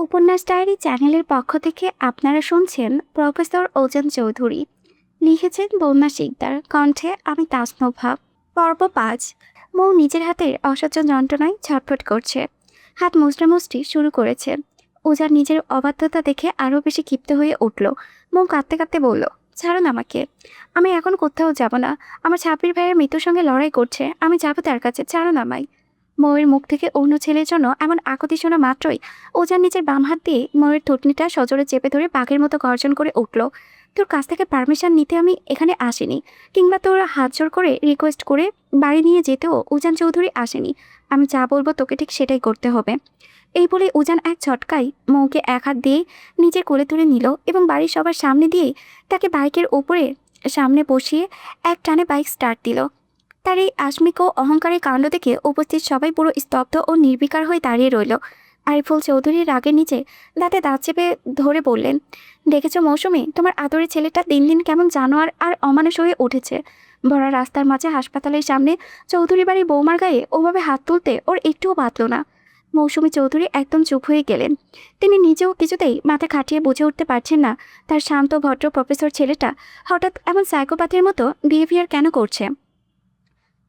উপন্যাস ডায়েরি চ্যানেলের পক্ষ থেকে আপনারা শুনছেন প্রফেসর ওজন চৌধুরী। লিখেছেন বন্যা শিকদার, কণ্ঠে আমি তাসনোভা। পর্ব ৫। মৌ নিজের হাতের অসহ্য যন্ত্রণায় ছটফট করছে। হাত মুষ্টামুষ্টি শুরু করেছে। ওজার নিজের অবাধ্যতা দেখে আরও বেশি ক্ষিপ্ত হয়ে উঠল। মৌ কাঁদতে কাঁদতে বলল, ছাড়ুন আমাকে, আমি এখন কোথাও যাব না। আমার ছাপির ভাইয়ের মৃত্যুর সঙ্গে লড়াই করছে, আমি যাবো তার কাছে, ছাড়ুন আমায়। মৌয়ের মুখ থেকে অন্য ছেলের জন্য এমন আকুতি শোনা মাত্রই ওজান নিজের বাম হাত দিয়ে ময়ূরের থুতনিটা সজোরে চেপে ধরে বাঘের মতো গর্জন করে উঠল। তোর কাছ থেকে পারমিশন নিতে আমি এখানে আসিনি, কিংবা তোর হাত জোর করে রিকোয়েস্ট করে বাড়ি নিয়ে যেতেও উজান চৌধুরী আসেনি। আমি যা বলবো তোকে ঠিক সেটাই করতে হবে। এই বলে উজান এক ঝটকায় মৌকে এক হাত দিয়ে নিজের কোলে তুলে নিল এবং বাড়ির সবার সামনে দিয়ে তাকে বাইকের ওপরে সামনে বসিয়ে এক টানে বাইক স্টার্ট দিল। তার এই আস্মিক ও অহংকারের কাণ্ড দেখে উপস্থিত সবাই পুরো স্তব্ধ ও নির্বিকার হয়ে দাঁড়িয়ে রইল। আরিফুল চৌধুরী রাগের নিচে দাঁতে দাঁত চেপে ধরে বললেন, দেখেছ মৌসুমী, তোমার আদরের ছেলেটা দিন দিন কেমন জানোয়ার আর অমানুষ হয়ে উঠেছে। ভরা রাস্তার মাঝে হাসপাতালের সামনে চৌধুরী বাড়ির বৌমার গায়ে ওভাবে হাত তুলতে ওর একটুও বাঁধল না। মৌসুমী চৌধুরী একদম চুপ হয়ে গেলেন। তিনি নিজেও কিছুতেই মাথা খাটিয়ে বুঝে উঠতে পারছেন না তার শান্ত ভদ্র প্রফেসর ছেলেটা হঠাৎ এমন সাইকোপ্যাথের মতো বিহেভিয়ার কেন করছে।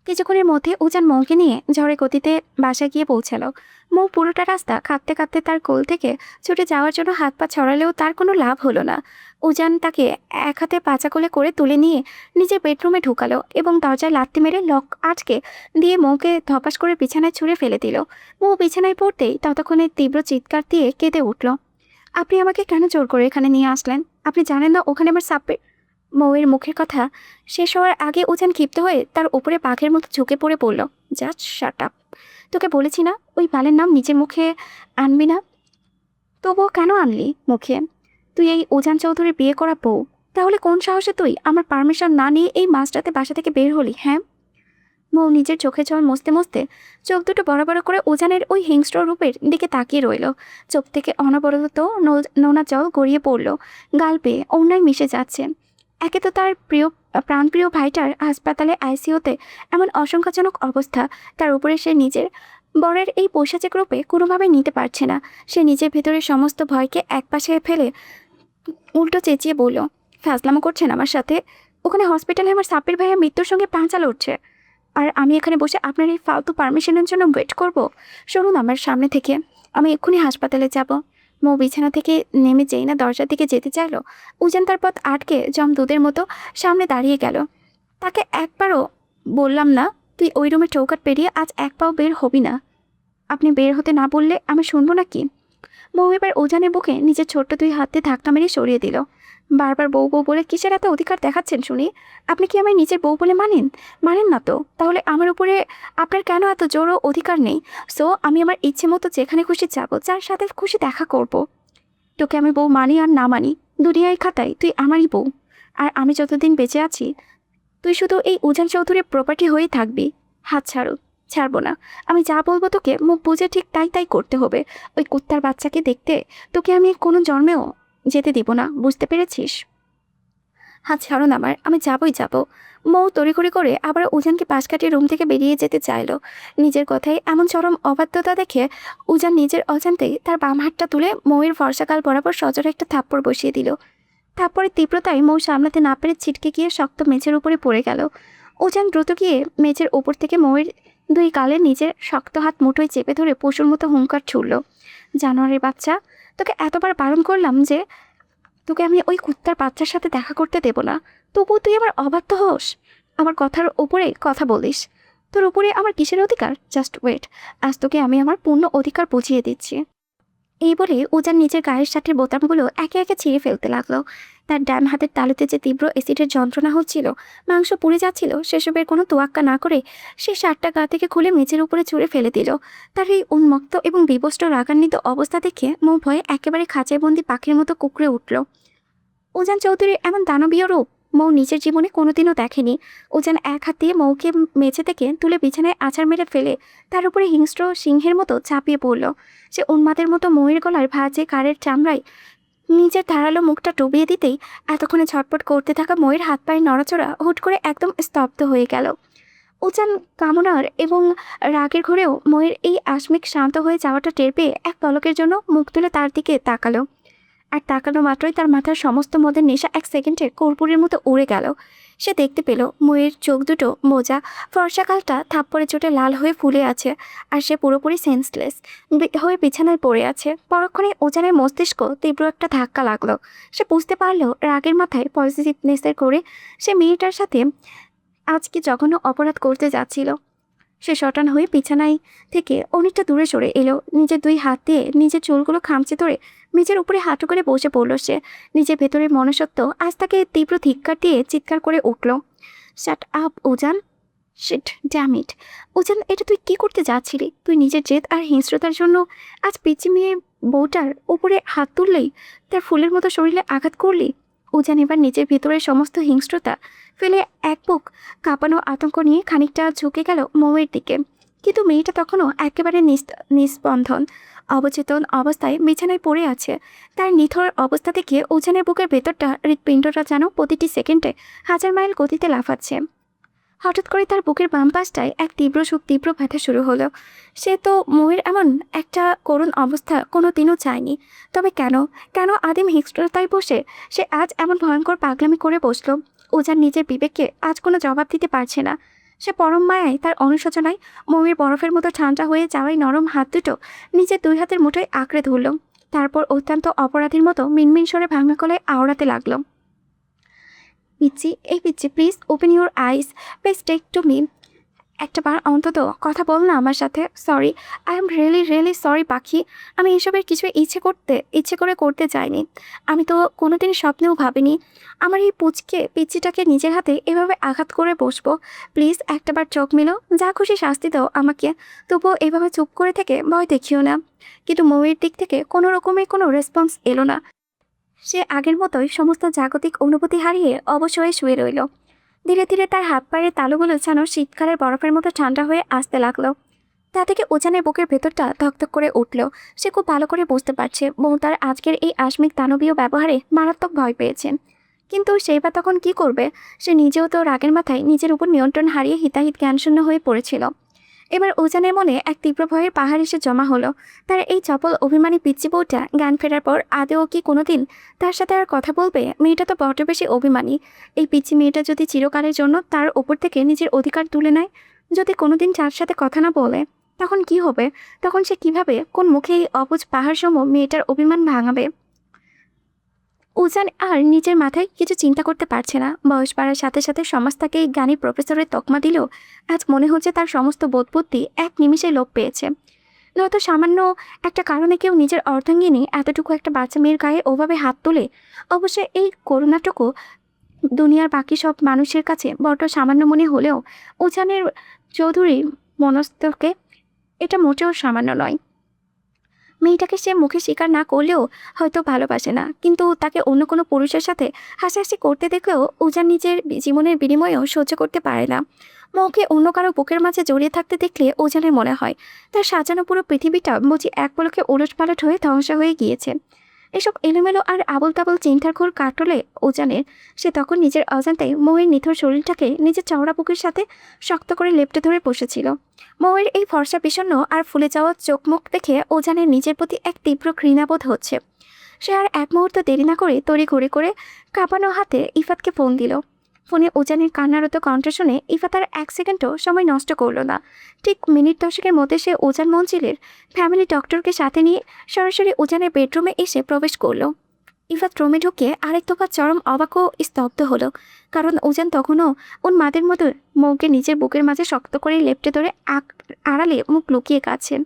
কিছুক্ষণের মধ্যে উজান মৌকে নিয়ে ঝড়ে গতিতে বাসায় গিয়ে পৌঁছালো। মৌ পুরোটা রাস্তা কাঁদতে কাঁদতে তার কোল থেকে ছুটে যাওয়ার জন্য হাত পা ছড়ালেও তার কোনো লাভ হলো না। উজান তাকে এক হাতে পাচা কোলে করে তুলে নিয়ে নিজের বেডরুমে ঢুকালো এবং দরজায় লাথি মেরে লক আটকে দিয়ে মৌকে ধপাস করে বিছানায় ছুঁড়ে ফেলে দিল। মৌ বিছানায় পড়তেই ততক্ষণে তীব্র চিৎকার দিয়ে কেঁদে উঠল। আপনি আমাকে কেন জোর করে এখানে নিয়ে আসলেন? আপনি জানেন না ওখানে আমার সাপের। মৌয়ের মুখের কথা শেষ হওয়ার আগে উজান ক্ষিপ্ত হয়ে তার উপরে বাঘের মতো ঝুঁকে পড়ে পড়ল। Just shut up. তোকে বলেছি না ওই বালের নাম নিজের মুখে আনবি না, তবুও কেন আনলি মুখে? তুই এই উজান চৌধুরীর বিয়ে করা বউ, তাহলে কোন সাহসে তুই আমার পারমিশন না নিয়ে এই মাঝরাতে বাসা থেকে বের হলি? হ্যাঁ। মৌ নিজের চোখে জল মুছতে মুছতে চোখ দুটো বড় বড় করে উজানের ওই হিংস্র রূপের দিকে তাকিয়ে রইল। চোখ থেকে অনবরত নোনা জল গড়িয়ে পড়ল, গাল পেয়ে অন্যায় মিশে যাচ্ছে। একে তো তার প্রাণপ্রিয় ভাইটার হাসপাতালে আইসিইউতে এমন আশঙ্কাজনক অবস্থা, তার উপরে সে নিজের বরের এই পৈশাচিক রূপে কোনোভাবে নিতে পারছে না। সে নিজের ভেতরের সমস্ত ভয়কে একপাশে ফেলে উল্টো চেঁচিয়ে বলল, ফাজলামো করছেন আমার সাথে? ওখানে হসপিটালে আমার সাপির ভাইয়া মৃত্যুর সঙ্গে পাঁচা লড়ছে, আর আমি এখানে বসে আপনার এই ফালতু পারমিশনের জন্য ওয়েট করব? শুনুন আমার সামনে থেকে, আমি এক্ষুনি হাসপাতালে যাব। মৌ বিছানা থেকে নেমে যেই না দরজার দিকে যেতে চাইল, উজান তার পথ আটকে জম দুধের মতো সামনে দাঁড়িয়ে গেল। তাকে একবারও বললাম না তুই ওই রুমের চৌকাট পেরিয়ে আজ এক পাও বের হবি না? আপনি বের হতে না বললে আমি শুনবো নাকি? মৌ এবার উজানের বুকে নিজের ছোট্ট দুই হাতে ধাক্কা মেরে সরিয়ে দিল। বারবার বউ বউ বলে কিসের এত অধিকার দেখাচ্ছেন শুনি? আপনি কি আমায় নিজের বউ বলে মানেন? মানেন না তো তাহলে আমার উপরে আপনার কেন এত জোর ও অধিকার নেই? সো আমি আমার ইচ্ছে মতো যেখানে খুশি যাব, যার সাথে খুশি দেখা করব। তোকে আমি বউ মানি আর না মানি, দুনিয়ায় খাতায় তুই আমারই বউ। আর আমি যতদিন বেঁচে আছি তুই শুধু এই উজান চৌধুরীর প্রপার্টি হয়েই থাকবি। হাত ছাড়ো। ছাড়বো না। আমি যা বলবো তোকে মুখ বুঝে ঠিক তাই তাই করতে হবে। ওই কুত্তার বাচ্চাকে দেখতে তোকে আমি কোনো জন্মেও যেতে দিব না, বুঝতে পেরেছিস? হাত ছাড়ো না আমার, আমি যাবই যাব। মৌ তড়িঘড়ি করে আবার উজানকে পাশ কাটিয়ে রুম থেকে বেরিয়ে যেতে চাইল। নিজের কথায় এমন চরম অবাধ্যতা দেখে উজান নিজের অজান্তেই তার বাম হাতটা তুলে মৌয়ের ফর্সাকাল বরাবর সজোরে একটা থাপ্পড় বসিয়ে দিল। থাপ্পড়ের তীব্রতায় মৌ সামলাতে না পেরে ছিটকে গিয়ে শক্ত মেঝের উপরে পড়ে গেল। উজান দ্রুত গিয়ে মেঝের ওপর থেকে মৌয়ের দুই গালে নিজের শক্ত হাত মুঠোয় চেপে ধরে পশুর মতো হুঙ্কার ছুড়ল, জানোয়ারের বাচ্চা, তোকে এতবার বারণ করলাম যে তোকে আমি ওই কুত্তার বাচ্চার সাথে দেখা করতে দেব না, তবুও তুই আমার অবাধ্য হোস। আমার কথার উপরে কথা বলিস। তোর উপরে আমার কিসের অধিকার? জাস্ট ওয়েট, আজ তোকে আমি আমার পূর্ণ অধিকার বুঝিয়ে দিচ্ছি। এই বলে উজান নিজের গায়ের শার্টের বোতামগুলো একে একে ছিঁড়ে ফেলতে লাগলো। তার ডান হাতের তালুতে যে তীব্র অ্যাসিডের যন্ত্রণা হচ্ছিল, মাংস পুড়ে যাচ্ছিল, সেসবের কোনো তোয়াক্কা না করে সে শার্টটা গা থেকে খুলে মেঝের উপরে ছুঁড়ে ফেলে দিল। তার এই উন্মত্ত এবং বিবস্ত্র রাগান্বিত অবস্থা দেখে মৌ ভয়ে একেবারে খাঁচায় বন্দি পাখির মতো কুঁকড়ে উঠল। উজান চৌধুরীর এমন দানবীয় রূপ মৌ নিজের জীবনে কোনোদিনও দেখেনি। উজান এক হাত দিয়ে মৌকে মেঝে থেকে তুলে বিছানায় আছাড় মেরে ফেলে তার উপরে হিংস্র সিংহের মতো চাপিয়ে পড়ল। সে উন্মাদের মতো মৌয়ের গলার ভাঁজে কারের চামড়ায় নিজের ধারালো মুখটা ডুবিয়ে দিতেই এতক্ষণে ছটপট করতে থাকা মৌয়ের হাত পায়ের নড়াচড়া হুট করে একদম স্তব্ধ হয়ে গেল। উজান কামনার এবং রাগের ঘরেও ময়ের এই আসমিক শান্ত হয়ে যাওয়াটা টের পেয়ে এক পলকের জন্য মুখ তুলে তার দিকে তাকালো। আর তাকানো মাত্রই তার মাথার সমস্ত মদের নেশা এক সেকেন্ডে কর্পূরের মতো উড়ে গেল। সে দেখতে পেল ময়ের চোখ দুটো মোজা, ফর্সা গালটা থাপ্পড়ে চোটে লাল হয়ে ফুলে আছে, আর সে পুরোপুরি সেন্সলেস হয়ে বিছানায় পড়ে আছে। পরক্ষণে উজানের মস্তিষ্ক তীব্র একটা ধাক্কা লাগলো। সে বুঝতে পারলো রাগের মাথায় পজিটিভনেসের করে সে মেয়েটার সাথে আজকে জঘন্য অপরাধ করতে যাচ্ছিল। সে শটান হয়ে বিছানায় থেকে অনেকটা দূরে সরে এলো। নিজের দুই হাত দিয়ে নিজের চুলগুলো খামচে ধরে মেঝের উপরে হাঁটু করে বসে পড়ল সে। নিজের ভেতরের মনুষ্যত্ব আজ তাকে তীব্র ধিক্কার দিয়ে চিৎকার করে উঠল, shut up Ujan, shit damn it. Ujan, এটা তুই কি করতে যাচ্ছিলি? তুই নিজের জেদ আর হিংস্রতার জন্য আজ পিচি মেয়ে বউটার উপরে হাত তুললেই তার ফুলের মতো শরীরে আঘাত করলি। উজান এবার নিজের ভেতরের সমস্ত হিংস্রতা ফেলে এক বুক কাঁপানো আতঙ্ক নিয়ে খানিকটা ঝুঁকে গেল মৌয়ের দিকে। কিন্তু মেয়েটা তখনও একেবারে নিস্পন্দন, অবচেতন অবস্থায় বিছানায় পড়ে আছে। তার নিথর অবস্থা থেকে উজানের বুকের ভেতরটা হৃৎপিণ্ডটা যেন প্রতিটি সেকেন্ডে 1000 মাইল গতিতে লাফাচ্ছে। হঠাৎ করে তার বুকের বাম পাশটায় এক তীব্র ব্যথা শুরু হলো। সে তো মৌয়ের এমন একটা করুণ অবস্থা কোনো দিনও চায়নি। তবে কেন কেন আদিম হিংস্রতায় বসে সে আজ এমন ভয়ঙ্কর পাগলামি করে বসলো? উজান নিজের বিবেককে আজ কোনো জবাব দিতে পারছে না। সে পরম মায়ায় তার অনুশোচনায় মৌয়ের বরফের মতো ঠান্ডা হয়ে যাওয়াই নরম হাত দুটো নিজের দুই হাতের মুঠোয় আঁকড়ে ধরল। তারপর অত্যন্ত অপরাধীর মতো মিনমিন সরে ভাঙা গলায় আওড়াতে লাগলো, পিচ্চি, এই পিচ্চি, please open your eyes, please take to me. একটা বার অন্তত কথা বল না আমার সাথে। Sorry, I am really sorry পাখি। আমি এসবের কিছু ইচ্ছে করে করতে চাইনি। আমি তো কোনোদিন স্বপ্নেও ভাবিনি আমার এই পিচ্চিটাকে নিজের হাতে এভাবে আঘাত করে বসবো। প্লিজ একটাবার চোখ মেলো, যা খুশি শাস্তি দাও আমাকে, তবুও এভাবে চুপ করে থেকে ভয় দেখিও না। কিন্তু মৌয়ের দিক থেকে কোনো রকমের কোনো রেসপন্স এলো না। সে আগের মতোই সমস্ত জাগতিক অনুভূতি হারিয়ে অবশ হয়ে শুয়ে রইল। ধীরে ধীরে তার হাত পায়ের তালুগুলো যেন শীতকালের বরফের মতো ঠান্ডা হয়ে আসতে লাগলো। তা থেকে উজানের বুকের ভেতরটা ধকধক করে উঠল। সে খুব ভালো করে বুঝতে পারছে বউ তার আজকের এই আসমিক দানবীয় ব্যবহারে মারাত্মক ভয় পেয়েছে। কিন্তু সেই বা তখন কি করবে? সে নিজেও তো রাগের মাথায় নিজের উপর নিয়ন্ত্রণ হারিয়ে হিতাহিত জ্ঞানশূন্য হয়ে পড়েছিল। এবার উজানের মনে এক তীব্র ভয়ের পাহাড় এসে জমা হলো। তার এই চপল অভিমানী পিচ্চি বউটা জ্ঞান ফেরার পর আদেও কি কোনোদিন তার সাথে আর কথা বলবে? মেয়েটা তো বড় বেশি অভিমানী। এই পিচ্চি মেয়েটা যদি চিরকালের জন্য তার ওপর থেকে নিজের অধিকার তুলে নেয়, যদি কোনোদিন যার সাথে কথা না বলে, তখন কি হবে? তখন সে কিভাবে, কোন মুখে এই অবুঝ পাহাড়সম মেয়েটার অভিমান ভাঙাবে? উজান আর নিজের মাথায় কিছু চিন্তা করতে পারছে না। বয়স বাড়ার সাথে সাথে সমাজ তাকে জ্ঞানী প্রফেসরের তকমা দিলেও আজ মনে হচ্ছে তার সমস্ত বোধবুদ্ধি এক নিমিষে লোপ পেয়েছে। নয়তো সামান্য একটা কারণে কেউ নিজের অর্ধাঙ্গিনী এতটুকু একটা বাচ্চা মেয়ের গায়ে ওভাবে হাত তোলে? অবশ্যই এই করুণাটুকু দুনিয়ার বাকি সব মানুষের কাছে বড্ড সামান্য মনে হলেও উজানের চৌধুরী মনস্তকে এটা মোটেও সামান্য নয়। মেয়েটাকে সে মুখে স্বীকার না করলেও হয়তো ভালোবাসে না, কিন্তু তাকে অন্য কোনো পুরুষের সাথে হাসাহাসি করতে দেখলেও উজান নিজের জীবনের বিনিময়েও সহ্য করতে পারে না। মুখে অন্য কারো বুকের মাঝে জড়িয়ে থাকতে দেখলে উজানের মনে হয় তার সাজানো পুরো পৃথিবীটা বুঝি এক পলকে ওলটপালট হয়ে ধ্বংস হয়ে গিয়েছে। এসব এলোমেলো আর আবল তাবল চিন্তার ঘোর কাটলে উজানের, সে তখন নিজের অজান্তেই মৌয়ের নিথর শরীরটাকে নিজের চওড়া বুকের সাথে শক্ত করে লেপ্টে ধরে বসেছিল। মৌয়ের এই ফর্সা বিষণ্ণ আর ফুলে যাওয়া চোখ মুখ দেখে উজানের নিজের প্রতি এক তীব্র ঘৃণাবোধ হচ্ছে। সে আর এক মুহূর্ত দেরি না করে তড়ি ঘড়ি করে কাঁপানো হাতে ইফাতকে ফোন দিল। ফোনে উজানের কান্নারত কণ্ঠ শুনে ইফাত আর এক সেকেন্ডও সময় নষ্ট করলো না। ঠিক মিনিট 10 মধ্যে সে উজান মঞ্জিলের ফ্যামিলি ডক্টরকে সাথে নিয়ে সরাসরি উজানের বেডরুমে এসে প্রবেশ করলো। ইফাত রুমে ঢুকে আরেক দফা চরম অবাক ও স্তব্ধ হলো, কারণ উজান তখনও উন্মাদের মতো মৌকে নিজের বুকের মাঝে শক্ত করে লেপ্টে ধরে আড়ালে মুখ লুকিয়ে কাছে।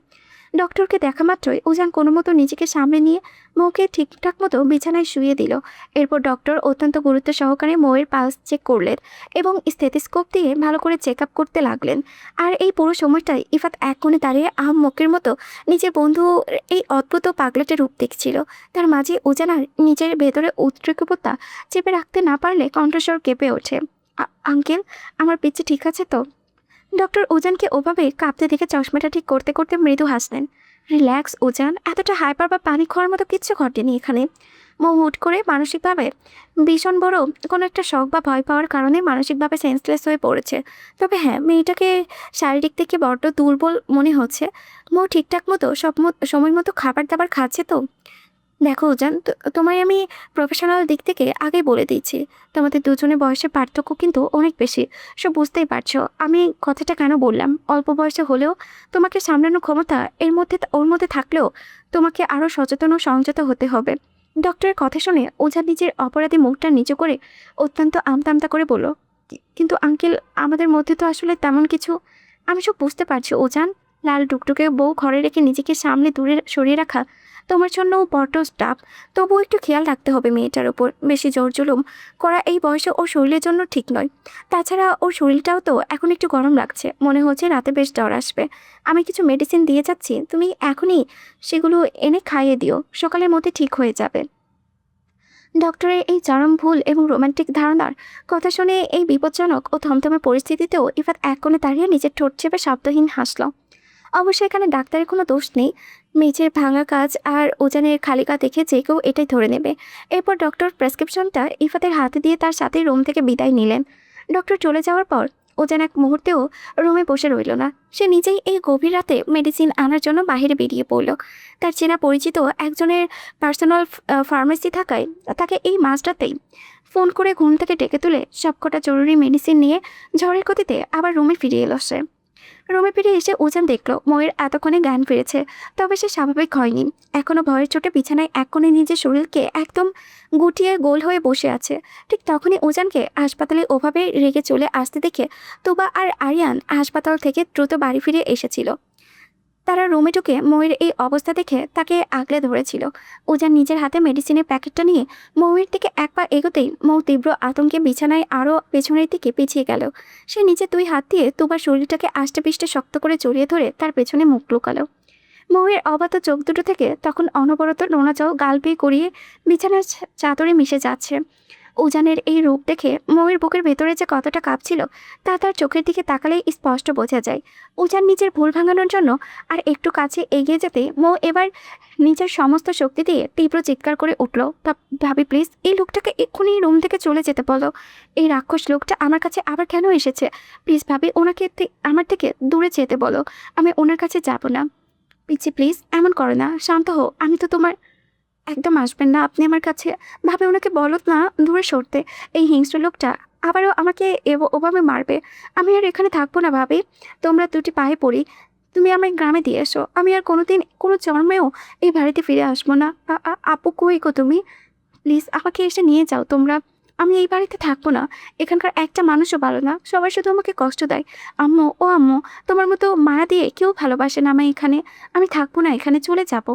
ডক্টরকে দেখা মাত্রই উজান কোনো মতো নিজেকে সামনে নিয়ে মৌকে ঠিকঠাক মতো বিছানায় শুয়ে দিল। এরপর ডক্টর অত্যন্ত গুরুত্ব সহকারে মৌয়ের পালস চেক করলেন এবং স্থেথোস্কোপ দিয়ে ভালো করে চেক আপ করতে লাগলেন। আর এই পুরো সময়টাই ইফাত এক কোণে দাঁড়িয়ে আহাম্মকের মতো নিজের বন্ধু এই অদ্ভুত পাগলাটে রূপ দেখছিল। তার মাঝে উজান আর নিজের ভেতরে উদ্রেকতা চেপে রাখতে না পারলে কণ্ঠস্বর কেঁপে ওঠে, আঙ্কেল, আমার পিচ্চি ঠিক আছে তো? ডক্টর উজানকে ওভাবে কাঁপতে দেখে চশমাটা ঠিক করতে করতে মৃদু হাসলেন। রিল্যাক্স উজান, এতটা হাইপার বা পানি খাওয়ার মতো কিচ্ছু ঘটেনি এখানে। মৌ হুট করে মানসিকভাবে ভীষণ বড় কোনো একটা শখ বা ভয় পাওয়ার কারণে মানসিকভাবে সেন্সলেস হয়ে পড়েছে। তবে হ্যাঁ, মেয়েটাকে শারীরিক থেকে বড্ড দুর্বল মনে হচ্ছে। মৌ ঠিকঠাক মতো সময় মতো খাবার দাবার খাচ্ছে তো? দেখো উজান, তোমায় আমি প্রফেশনাল দিক থেকে আগেই বলে দিচ্ছি, তোমাদের দুজনের বয়সের পার্থক্য কিন্তু অনেক বেশি। সব বুঝতেই পারছো আমি কথাটা কেন বললাম। অল্প বয়সে হলেও তোমাকে সামলানোর ক্ষমতা ওর মধ্যে থাকলেও তোমাকে আরও সচেতন ও সংযত হতে হবে। ডক্টরের কথা শুনে ওঝা নিজের অপরাধী মুখটা নিচু করে অত্যন্ত আমতা করে বলল, কিন্তু আঙ্কেল, আমাদের মধ্যে তো আসলে তেমন কিছু। আমি সব বুঝতে পারছি ওজান। লাল টুকটুকে বউ ঘরে রেখে নিজেকে সামনে দূরে সরিয়ে রাখা তোমার জন্য বড্ড স্টাফ। তবুও একটু খেয়াল রাখতে হবে মেয়েটার ওপর। বেশি জোর জুলুম করা এই বয়সে ওর শরীরের জন্য ঠিক নয়। তাছাড়া ওর শরীরটাও তো এখন একটু গরম লাগছে, মনে হচ্ছে রাতে বেশ জ্বর আসবে। আমি কিছু মেডিসিন দিয়ে যাচ্ছি, তুমি এখনই সেগুলো এনে খাইয়ে দিও, সকালের মধ্যে ঠিক হয়ে যাবে। ডক্টরের এই চরম ভুল এবং রোমান্টিক ধারণার কথা শুনে এই বিপজ্জনক ও থমথমে পরিস্থিতিতেও ইফাত এক কোণে দাঁড়িয়ে নিজের ঠোঁট চেপে শব্দহীন হাসল। অবশ্য এখানে ডাক্তারের কোনো দোষ নেই। মেঝের ভাঙা কাজ আর ওজানের খালিকা দেখে যে কেউ এটাই ধরে নেবে। এরপর ডক্টর প্রেসক্রিপশনটা ইফাতের হাতে দিয়ে তার সাথে রুম থেকে বিদায় নিলেন। ডক্টর চলে যাওয়ার পর ওজান এক মুহূর্তেও রুমে বসে রইল না। সে নিজেই এই গভীর রাতে মেডিসিন আনার জন্য বাইরে বেরিয়ে পড়ল। তার চেনা পরিচিত একজনের পার্সোনাল ফার্মেসি থাকায় তাকে এই মাঝরাতেই ফোন করে ঘুম থেকে ডেকে তুলে সবকটা জরুরি মেডিসিন নিয়ে ঝড়ের গতিতে আবার রুমে ফিরে এলো সে। রুমে ফিরে এসে ওজান দেখল ময়ের এতক্ষণে জ্ঞান ফিরেছে, তবে সে স্বাভাবিক হয়নি। এখনও ভয়ের চোটে বিছানায় এক কোণে নিজের শরীরকে একদম গুটিয়ে গোল হয়ে বসে আছে। ঠিক তখনই ওজানকে হাসপাতালে ওভাবে রেগে চলে আসতে দেখে তুবা আর আরিয়ান হাসপাতাল থেকে দ্রুত বাড়ি ফিরে এসেছিল। তারা রুমে ঢুকে মৌয়ের এই অবস্থা দেখে তাকে আগলে ধরেছিল। ওজান নিজের হাতে মেডিসিনের প্যাকেটটা নিয়ে মৌয়ের দিকে এক পা এগোতেই মৌ তীব্র আতঙ্কে বিছানায় আরও পেছনের দিকে পিছিয়ে গেল। সে নিজে দুই হাত দিয়ে তুবার শরীরটাকে আষ্টেপৃষ্টে শক্ত করে জড়িয়ে ধরে তার পেছনে মুখ লুকালো। মৌয়ের অবাত চোখ দুটো থেকে তখন অনবরত নোনা জল গাল বেয়ে গড়িয়ে বিছানার চাদরে মিশে যাচ্ছে। উজানের এই রূপ দেখে মৌয়ের বুকের ভেতরে যে কতটা কাঁপছিল তা তার চোখের দিকে তাকালেই স্পষ্ট বোঝা যায়। উজান নিজের ভুল ভাঙানোর জন্য আর একটু কাছে এগিয়ে যেতে মৌ এবার নিজের সমস্ত শক্তি দিয়ে তীব্র চিৎকার করে উঠল, ভাবি প্লিজ এই লোকটাকে এক্ষুনি রুম থেকে চলে যেতে বলো। এই রাক্ষস লোকটা আমার কাছে আবার কেন এসেছে? প্লিজ ভাবি, ওনাকে আমার থেকে দূরে যেতে বলো। আমি ওনার কাছে যাব না। পিচ্ছি প্লিজ এমন করো না, শান্ত হও। আমি তো তোমার। একদম আসবেন না আপনি আমার কাছে। ভাবে ওনাকে বলো না দূরে সরতে। এই হিংস্র লোকটা আবারও আমাকে ওভাবে মারবে। আমি আর এখানে থাকবো না ভাবি। তোমরা দুটি পায়ে পড়ি, তুমি আমার গ্রামে দিয়ে এসো। আমি আর কোনোদিন কোনো জন্মেও এই বাড়িতে ফিরে আসবো না। আপু কই গো তুমি? প্লিজ আমাকে এসে নিয়ে যাও তোমরা। আমি এই বাড়িতে থাকবো না। এখানকার একটা মানুষও ভালো না, সবাই শুধু আমাকে কষ্ট দেয়। আম্মু, ও আম্মু, তোমার মতো মায়া দিয়ে কেউ ভালোবাসে না আমায় এখানে। আমি থাকবো না এখানে, চলে যাবো।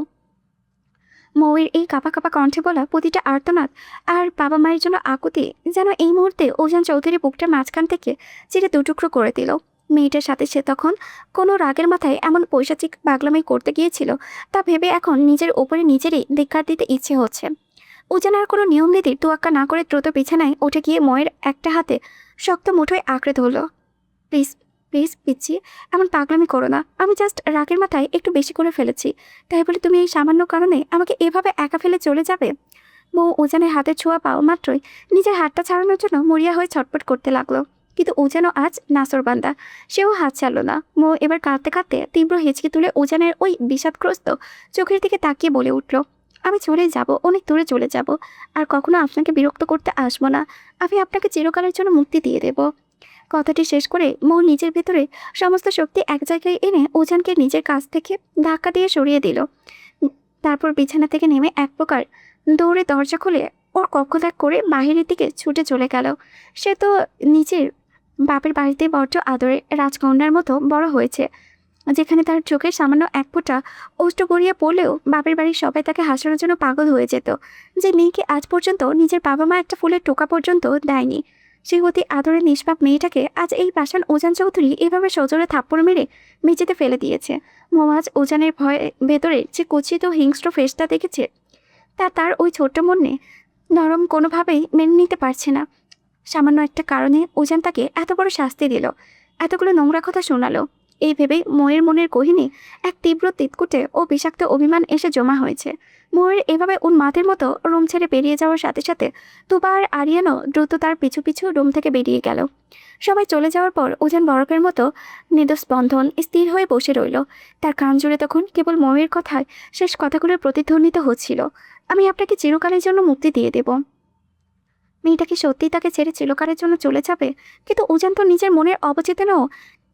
মৌয়ের এই কাঁপা কাঁপা কণ্ঠে বলা প্রতিটা আর্তনাদ আর বাবা মায়ের জন্য আকুতি যেন এই মুহূর্তে ওজান চৌধুরী বুকটার মাঝখান থেকে চিরে দুটুকরো করে দিল। মেয়েটার সাথে সে তখন কোনো রাগের মাথায় এমন পৈশাচিক পাগলামি করতে গিয়েছিল তা ভেবে এখন নিজের ওপরে নিজেরই ধিক্কার দিতে ইচ্ছে হচ্ছে। উজান আর কোনো নিয়ম নীতির তোয়াক্কা না করে দ্রুত বিছানায় উঠে গিয়ে ময়ের একটা হাতে শক্ত মুঠোয় আঁকড়ে ধরল। প্লিজ প্লিজ পিচ্ছি, এমন পাগলামি করো না। আমি জাস্ট রাগের মাথায় একটু বেশি করে ফেলেছি, তাই বলে তুমি এই সামান্য কারণে আমাকে এভাবে একা ফেলে চলে যাবে? মৌ উজানের হাতের ছোঁয়া পাওয়া মাত্রই নিজের হাতটা ছাড়ানোর জন্য মরিয়া হয়ে ছটপট করতে লাগলো, কিন্তু উজানও আজ নাসরবান্দা, সেও হাত ছাড়লো না। মৌ এবার কাঁদতে কাঁদতে তীব্র হেঁচকি তুলে উজানের ওই বিষাদগ্রস্ত চোখের দিকে তাকিয়ে বলে উঠল, আমি চলে যাব, অনেক দূরে চলে যাব। আর কখনো আপনাকে বিরক্ত করতে আসবো না। আমি আপনাকে চিরকালের জন্য মুক্তি দিয়ে দেব। কথাটি শেষ করে মৌ নিজের ভেতরে সমস্ত শক্তি এক জায়গায় এনে ওজানকে নিজের কাছ থেকে ধাক্কা দিয়ে সরিয়ে দিল। তারপর বিছানা থেকে নেমে এক প্রকার দৌড়ে দরজা খুলে ওর কক্ষ ত্যাগ করে বাহিরের দিকে ছুটে চলে গেল। সে তো নিজের বাপের বাড়িতে বড্ড আদরে রাজকন্যার মতো বড় হয়েছে, যেখানে তার চোখে সামান্য এক ফোঁটা অশ্রু গড়িয়ে পড়লেও বাপের বাড়ির সবাই তাকে হাসানোর জন্য পাগল হয়ে যেত। যে মেয়েকে আজ পর্যন্ত নিজের বাবা মা একটা ফুলের টোকা পর্যন্ত দেয়নি, সেই অতি আদরের নিষ্পাপ মেয়েটাকে আজ এই পাষাণ ওজান চৌধুরী এভাবে সজোরে থাপ্পড় মেরে মেঝেতে ফেলে দিয়েছে। মোমাজ ওজানের ভয়ে ভেতরে যে কুচিত হিংস্র ফেসটা দেখেছে তা তার ওই ছোট্ট মনে নরম কোনোভাবেই মেনে নিতে পারছে না। সামান্য একটা কারণে ওজান তাকে এত বড় শাস্তি দিল, এতগুলো নোংরা কথা শোনালো। এই ভেবেই ময়ের মনের গহীনে এক তীব্র তিতকুটে ও বিষাক্ত অভিমান এসে জমা হয়েছে। ময়ূর এভাবে উন্মাদের মতো রুম ছেড়ে বেরিয়ে যাওয়ার সাথে সাথে তুবা আর আরিয়ানও দ্রুত তার পিছু পিছু রুম থেকে বেরিয়ে গেল। সবাই চলে যাওয়ার পর উজান বরফের মতো নিদস্পন্দন স্থির হয়ে বসে রইল। তার কান জুড়ে তখন কেবল ময়ূরের কথায় শেষ কথাগুলোর প্রতিধ্বনিত হচ্ছিল, আমি আপনাকে চিরকালের জন্য মুক্তি দিয়ে দেব। মেয়েটা কি সত্যিই তাকে ছেড়ে চিরকালের জন্য চলে যাবে? কিন্তু উজান তো নিজের মনের অবচেতনও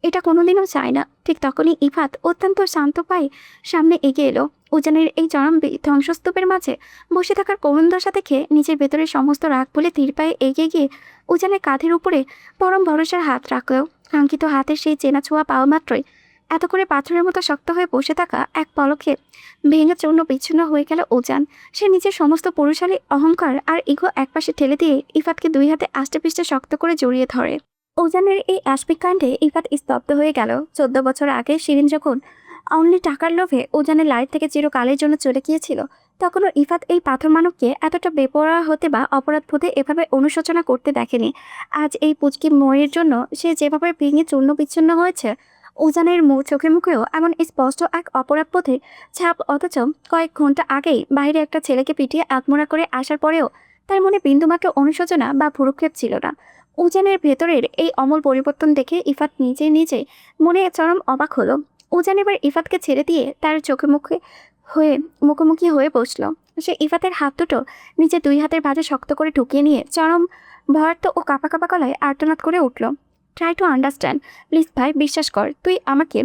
এটা কোনোদিনও চায় না। ঠিক তখনই ইফাত অত্যন্ত শান্ত পায়ে সামনে এগিয়ে এলো। উজানের এই চরম ধ্বংসস্তূপের মাঝে বসে থাকার করুণ দশা দেখে নিজের ভেতরের সমস্ত রাগ বলে ধীর পায়ে এগিয়ে গিয়ে উজানের কাঁধের উপরে পরম ভরসার হাত রাখলেও কাঙ্ক্ষিত হাতের সেই চেনা ছোঁয়া পাওয়া মাত্রই এত করে পাথরের মতো শক্ত হয়ে বসে থাকা এক পলকে ভেঙে চূর্ণ বিচ্ছিন্ন হয়ে গেল উজান। সে নিজের সমস্ত পুরুষালী অহংকার আর ইগো একপাশে ঠেলে দিয়ে ইফাতকে দুই হাতে আষ্টেপৃষ্টে শক্ত করে জড়িয়ে ধরে। উজানের এই আস্পিক কাণ্ডে ইফাত স্তব্ধ হয়ে গেল। 14 বছর আগে শিরিন যখন অনলি টাকার লোভে উজানের লাইফ থেকে চিরকালের জন্য চলে গিয়েছিল, তখনও ইফাত এই পাথর মানবকে এতটা বেপরোয়া হতে বা অপরাধবোধে এভাবে অনুশোচনা করতে দেখেনি। আজ এই পুচকি ময়ের জন্য সে যেভাবে ভেঙে চূর্ণ বিচ্ছিন্ন হয়েছে, উজানের চোখে মুখেও এমন স্পষ্ট এক অপরাধবোধের ছাপ। অথচ কয়েক ঘন্টা আগেই বাইরে একটা ছেলেকে পিটিয়ে আত্মরা করে আসার পরেও তার মনে বিন্দুমাত্র অনুশোচনা বা ভুরুক্ষেপ ছিল না। উজানের ভেতরের এই অমল পরিবর্তন দেখে ইফাত নিজে মনে চরম অবাক হলো। উজান এবার ইফাতকে ছেড়ে দিয়ে তার মুখোমুখি হয়ে বসল। সে ইফাতের হাত দুটো নিজের দুই হাতের ভাঁজে শক্ত করে ঢুকিয়ে নিয়ে চরম ভয়ার্থ ও কাঁপা কাঁপা গলায় আর্তনাদ করে উঠল, ট্রাই টু আন্ডারস্ট্যান্ড, প্লিজ ভাই বিশ্বাস কর, তুই আমাকে,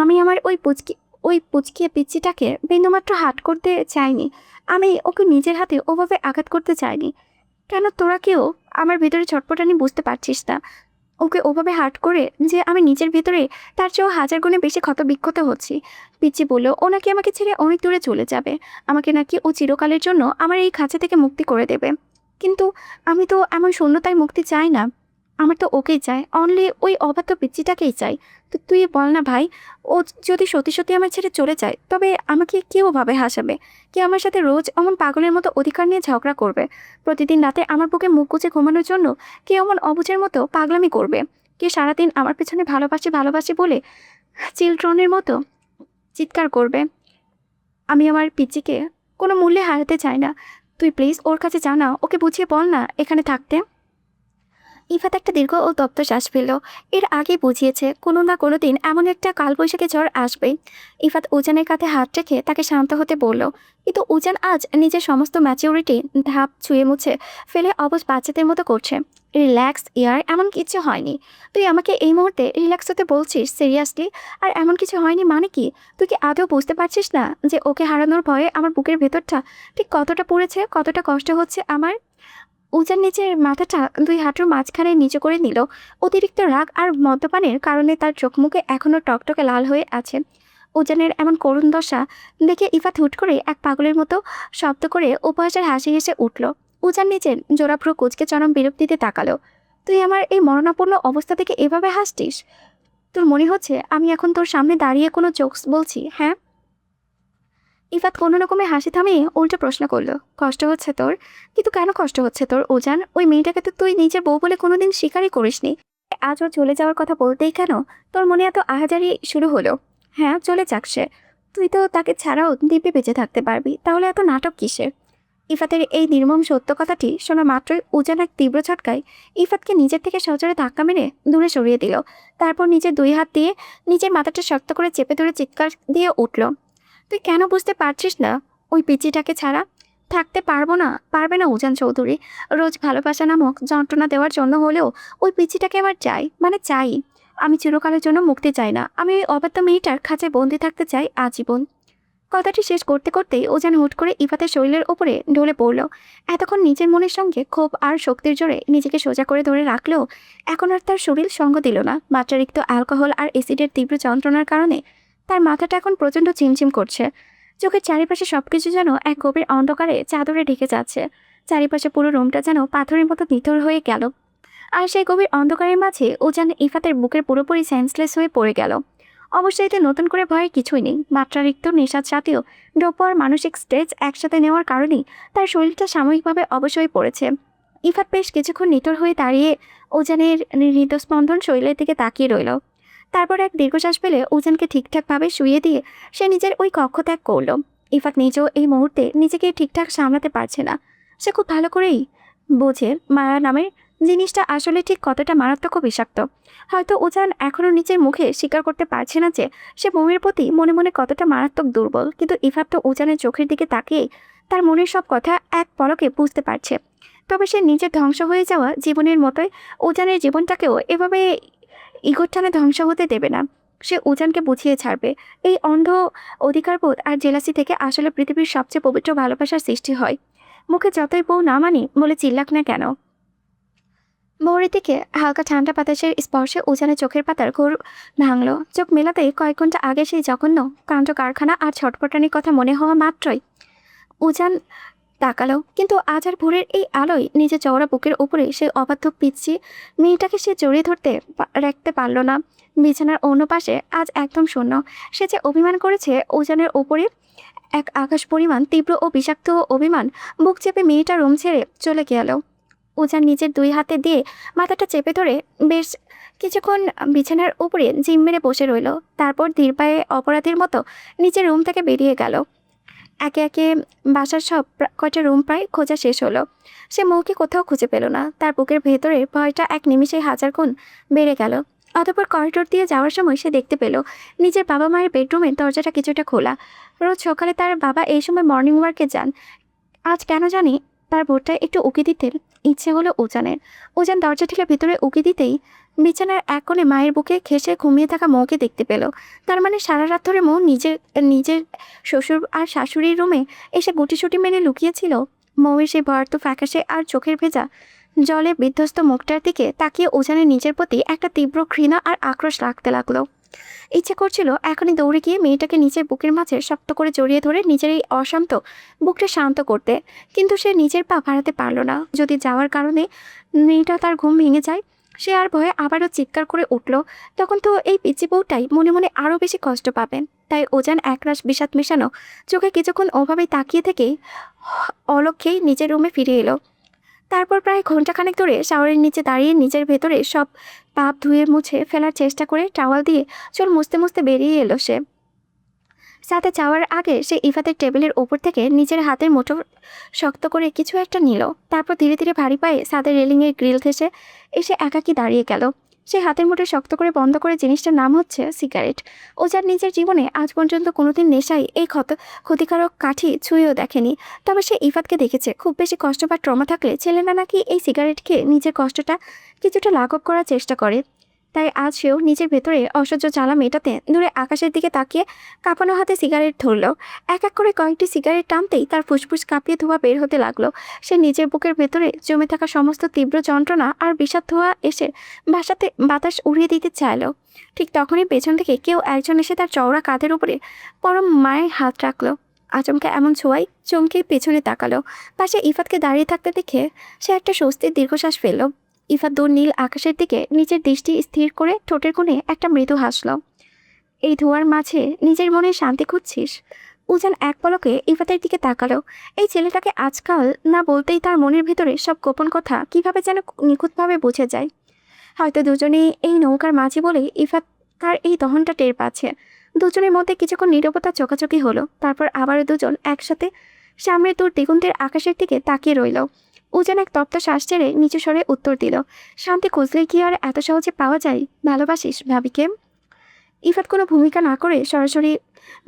আমি আমার ওই পুচকিয়ে পিচ্চিটাকে বিন্দুমাত্র হাত করতে চাইনি। আমি ওকে নিজের হাতে ওভাবে আঘাত করতে চাইনি। কেন তোরা কেউ আমার ভেতরে ছটপটানি বুঝতে পারছিস না? ওকে ওভাবে হার্ট করে যে আমি নিজের ভেতরে তার চেয়েও হাজার গুণে বেশি ক্ষত বিক্ষত হচ্ছি। পিচ্চি বললো ও নাকি আমাকে ছেড়ে অনেক দূরে চলে যাবে, আমাকে নাকি ও চিরকালের জন্য আমার এই খাঁচা থেকে মুক্তি করে দেবে। কিন্তু আমি তো এমন শূন্যতায় মুক্তি চাই না, আমার তো ওকেই চাই, অনলি ওই অবাধ্য পিচ্চিটাকেই চাই। তো তুই বল না ভাই, ও যদি সত্যি সত্যি আমার ছেড়ে চলে যায় তবে আমাকে কেউ ভাবে হাসাবে? কে আমার সাথে রোজ এমন পাগলের মতো অধিকার নিয়ে ঝগড়া করবে? প্রতিদিন রাতে আমার বুকে মুখ গুজে ঘুমানোর জন্য কে এমন অবুঝের মতো পাগলামি করবে? কে সারাদিন আমার পেছনে ভালোবাসি ভালোবাসি বলে চিলড্রনের মতো চিৎকার করবে? আমি আমার পিচ্চিকে কোনো মূল্যে হারাতে চাই না। তুই প্লিজ ওর কাছে জানা, ওকে বুঝিয়ে বল না এখানে থাকতে। ইফাত একটা দীর্ঘ ও তপ্ত শ্বাস ফেলল। এর আগে বুঝিয়েছে কোনো না কোনো দিন এমন একটা কালবৈশাখী ঝড় আসবেই। ইফাত উজানের কাঁধে হাত রেখে তাকে শান্ত হতে বলল। কিন্তু উজান আজ নিজের সমস্ত ম্যাচিউরিটি ধাপ ছুঁয়ে মুছে ফেলে অবশ বাচ্চাদের মতো করছে। রিল্যাক্স ইয়ার, এমন কিছু হয়নি। তুই আমাকে এই মুহূর্তে রিল্যাক্স হতে বলছিস সিরিয়াসলি? আর এমন কিছু হয়নি মানে কি? তুই কি আদৌ বুঝতে পারছিস না যে ওকে হারানোর ভয়ে আমার বুকের ভেতরটা ঠিক কতটা পড়েছে, কতটা কষ্ট হচ্ছে আমার? উজান নিচের মাথাটা দুই হাঁটুর মাঝখানে নিচু করে নিল। অতিরিক্ত রাগ আর মদ্যপানের কারণে তার চোখ মুখে এখনও টকটকে লাল হয়ে আছে। উজানের এমন করুণ দশা দেখে ইফাত হুট করে এক পাগলের মতো শব্দ করে উপহাসের হাসি হেসে উঠল। উজান নিচের জোড়াভ্রু কুচকে চরম বিরক্তিতে তাকালো। তুই আমার এই মরণাপন্ন অবস্থা থেকে এভাবে হাসছিস? তোর মনে হচ্ছে আমি এখন তোর সামনে দাঁড়িয়ে কোনো জোকস বলছি? হ্যাঁ। ইফাত কোনো রকমে হাসি থামিয়ে উল্টো প্রশ্ন করলো, কষ্ট হচ্ছে তোর? কিন্তু কেন কষ্ট হচ্ছে তোর উজান? ওই মেয়েটাকে তো তুই নিজের বউ বলে কোনোদিন স্বীকারই করিসনি। আজ ওর চলে যাওয়ার কথা বলতেই কেন তোর মনে এত আহাজারি শুরু হলো? হ্যাঁ চলে যাক সে, তুই তো তাকে ছাড়াও দিব্যি বেঁচে থাকতে পারবি, তাহলে এত নাটক কিসের? ইফাতের এই নির্মম সত্য কথাটি শোনা মাত্রই উজান এক তীব্র ঝটকায় ইফাতকে নিজের থেকে সজোরে ধাক্কা মেরে দূরে সরিয়ে দিল। তারপর নিজের দুই হাত দিয়ে নিজের মাথাটা শক্ত করে চেপে ধরে চিৎকার দিয়ে উঠল, তুই কেন বুঝতে পারছিস না? ওই পিচিটাকে ছাড়া থাকতে পারবে না উজান চৌধুরী। রোজ ভালোবাসা নামক যন্ত্রণা দেওয়ার জন্য হলেও ওই পিচিটাকে আমার চাই, মানে চাই। আমি চিরকালের জন্য মুক্তি চাই না, আমি ওই অবাধ্য মেয়েটার খাঁচায় বন্দি থাকতে চাই আজীবন। কথাটি শেষ করতে করতেই উজান হুট করে ইফাতের শরীরের উপরে ঢলে পড়ল। এতক্ষণ নিজের মনের সঙ্গে ক্ষোভ আর শক্তির জোরে নিজেকে সোজা করে ধরে রাখলেও এখন আর তার শরীর সঙ্গ দিল না। মাত্রাতিরিক্ত অ্যালকোহল আর অ্যাসিডের তীব্র যন্ত্রণার কারণে তার মাথাটা এখন প্রচণ্ড চিমচিম করছে। চোখের চারিপাশে সবকিছু যেন এক গভীর অন্ধকারে চাদরে ঢেকে যাচ্ছে। চারিপাশে পুরো রুমটা যেন পাথরের মতো নিথর হয়ে গেল। আর সেই গভীর অন্ধকারের মাঝে উজান ইফাতের বুকের পুরোপুরি সেন্সলেস হয়ে পড়ে গেল। অবশ্যই এতে নতুন করে ভয়ের কিছুই নেই। মাত্রাতিরিক্ত নেশার সাথেও ডোপ আর মানসিক স্ট্রেস একসাথে নেওয়ার কারণেই তার শরীরটা সাময়িকভাবে অবশ হয়ে পড়েছে। ইফাত বেশ কিছুক্ষণ নিথর হয়ে দাঁড়িয়ে উজানের হৃদস্পন্দন শরীরের দিকে তাকিয়ে রইল। তারপর এক দীর্ঘশ্বাস ফেলে উজানকে ঠিকঠাকভাবে শুইয়ে দিয়ে সে নিজের ওই কক্ষ ত্যাগ করল। ইফাত নিজেও এই মুহূর্তে নিজেকে ঠিকঠাক সামলাতে পারছে না। সে খুব ভালো করেই বোঝে মায়া নামের জিনিসটা আসলে ঠিক কতটা মারাত্মক ও বিষাক্ত। হয়তো উজান এখনও নিজের মুখে স্বীকার করতে পারছে না যে সে মৌয়ের প্রতি মনে মনে কতটা মারাত্মক দুর্বল, কিন্তু ইফাত তো উজানের চোখের দিকে তাকিয়ে তার মনের সব কথা এক পলকে বুঝতে পারছে। তবে সে নিজের ধ্বংস হয়ে যাওয়া জীবনের মতোই উজানের জীবনটাকেও এভাবে ইগোর ধ্বংস হতে দেবে না। সে উজানকে বুঝিয়ে ছাড়বে এই অন্ধ অধিকারবোধ আর জেলাসি থেকে আসলে পৃথিবীর সবচেয়ে পবিত্র ভালোবাসার সৃষ্টি হয়। মুখে যতই বউ না মানি বলে চিল্লাক না কেন। ভোরের দিকে হালকা ঠান্ডা বাতাসের স্পর্শে উজানের চোখের পাতার ঘোর ভাঙল। চোখ মেলাতেই কয়েক ঘন্টা আগে সেই জঘন্য কাণ্ড কারখানা আর ছটপটানির কথা মনে হওয়া মাত্রই উজান তাকালো, কিন্তু আজ আর ভোরের এই আলোয় নিজের চওড়া বুকের উপরে সেই অবাধ্য পিচ্ছি মেয়েটাকে সে জড়িয়ে ধরতে রাখতে পারল না। বিছানার অন্য পাশে আজ একদম শূন্য। সে যে অভিমান করেছে উজানের ওপরে, এক আকাশ পরিমাণ তীব্র ও বিষাক্ত অভিমান বুক চেপে মেয়েটা রুম ছেড়ে চলে গেল। উজান নিজের দুই হাতে দিয়ে মাথাটা চেপে ধরে বেশ কিছুক্ষণ বিছানার উপরে জিম মেরে বসে রইল। তারপর ধীর পায়ে অপরাধীর মতো নিজের রুম থেকে বেরিয়ে গেল। একে একে বাসার সব কয়টা রুম প্রায় খোঁজা শেষ হলো। সে মৌকে কোথাও খুঁজে পেল না। তার বুকের ভেতরে ভয়টা এক নিমিষেই 1000 গুণ বেড়ে গেল। অতঃপর করিডোর দিয়ে যাওয়ার সময় সে দেখতে পেল নিজের বাবা মায়ের বেডরুমের দরজাটা কিছুটা খোলা। রোজ সকালে তার বাবা এই সময় মর্নিং ওয়ার্কে যান। আজ কেন জানি তার বোর্ডটায় একটু উকি দিতে ইচ্ছে হলো উজানের। উজান দরজা ঠেলে ভিতরে উকি দিতেই বিছানার এক কোণে মায়ের বুকে ঘেঁষে ঘুমিয়ে থাকা মৌকে দেখতে পেল। তার মানে সারা রাত ধরে মৌ নিজের নিজের শ্বশুর আর শাশুড়ির রুমে এসে গুটিসুটি মেনে লুকিয়েছিল। মৌয়ের সেই ভয়ার্ত ফ্যাকাশে আর চোখের ভেজা জলে বিধ্বস্ত মুখটার দিকে তাকিয়ে উজানের নিজের প্রতি একটা তীব্র ঘৃণা আর আক্রোশ লাগতে লাগলো। ইচ্ছে করছিল এখনই দৌড়ে গিয়ে মেয়েটাকে নিজের বুকের মাঝে শক্ত করে জড়িয়ে ধরে নিজের এই অশান্ত বুকটা শান্ত করতে, কিন্তু সে নিজের পা বাড়াতে পারল না। যদি যাওয়ার কারণে মেয়েটা তার ঘুম ভেঙে যায়, সে আর ভয়ে আবারও চিৎকার করে উঠল, তখন তো এই পিচি বউটাই মনে মনে আরও বেশি কষ্ট পাবেন। তাই উজান একরাশ বিষাদ মেশানো চোখে কিছুক্ষণ ওভাবেই তাকিয়ে থেকেই অলক্ষেই নিজের রুমে ফিরে এলো। তারপর প্রায় ঘন্টাখানেক ধরে শাওয়ারের নিচে দাঁড়িয়ে নিজের ভেতরে সব পাপ ধুয়ে মুছে ফেলার চেষ্টা করে টাওয়াল দিয়ে চুল মুছতে মুছতে বেরিয়ে এলো সে। সাথে যাওয়ার আগে সে ইফাতের টেবিলের ওপর থেকে নিজের হাতের মুঠো শক্ত করে কিছু একটা নিল। তারপর ধীরে ধীরে ভারী পায়ে সাদের রেলিংয়ের গ্রিল ঘেঁষে এসে একাকী দাঁড়িয়ে গেল। সে হাতের মুঠো শক্ত করে বন্ধ করে জিনিসটার নাম হচ্ছে সিগারেট। ও যার নিজের জীবনে আজ পর্যন্ত কোনোদিন নেশায় এই ক্ষতিকারক কাঠি ছুঁয়েও দেখেনি। তবে সে ইফাতকে দেখেছে খুব বেশি কষ্ট বা ট্রমা থাকলে ছেলেরা নাকি এই সিগারেট খেয়ে নিজের কষ্টটা কিছুটা লাঘব করার চেষ্টা করে। তাই আজ সেও নিজের ভেতরে অসহ্য জ্বালা মেটাতে দূরে আকাশের দিকে তাকিয়ে কাঁপানো হাতে সিগারেট ধরল। এক এক করে কয়েকটি সিগারেট টানতেই তার ফুসফুস কাঁপিয়ে ধোঁয়া বের হতে লাগলো। সে নিজের বুকের ভেতরে জমে থাকা সমস্ত তীব্র যন্ত্রণা আর বিষাদ ধোঁয়া এসে বাতাস উড়িয়ে দিতে চাইল। ঠিক তখনই পেছন থেকে কেউ একজন এসে তার চওড়া কাঁধের উপরে পরম মায়ের হাত রাখলো। আচমকা এমন ছোঁয়ায় চমকে পেছনে তাকালো। পাশে ইফাতকে দাঁড়িয়ে থাকতে দেখে সে একটা স্বস্তির দীর্ঘশ্বাস ফেলল। ইফাত দূর নীল আকাশের দিকে নিজের দৃষ্টি স্থির করে ঠোঁটের কোণে একটা মৃদু হাসল। এই ধোঁয়ার মাঝে নিজের মনে শান্তি খুঁজছিস? উজান এক পলকে ইফাতের দিকে তাকালো। এই ছেলেটাকে আজকাল না বলতেই তার মনের ভিতরে সব গোপন কথা কিভাবে যেন নিখুঁতভাবে বুঝে যায়। হয়তো দুজনেই এই নৌকার মাঝি বলেই ইফাত তার এই দহনটা টের পাচ্ছে। দুজনের মধ্যে কিছুক্ষণ নীরবতা চোখাচোখি হলো। তারপর আবারও দুজন একসাথে সামনের দূর দিগন্তের আকাশের দিকে তাকিয়ে রইল। উজান এক তপ্ত শ্বাস ছেড়ে নিচু স্বরে উত্তর দিল, শান্তি খুঁজলে কি আর এত সহজে পাওয়া যায়? ভালোবাসিস ভাবিকে? ইফাত কোনো ভূমিকা না করে সরাসরি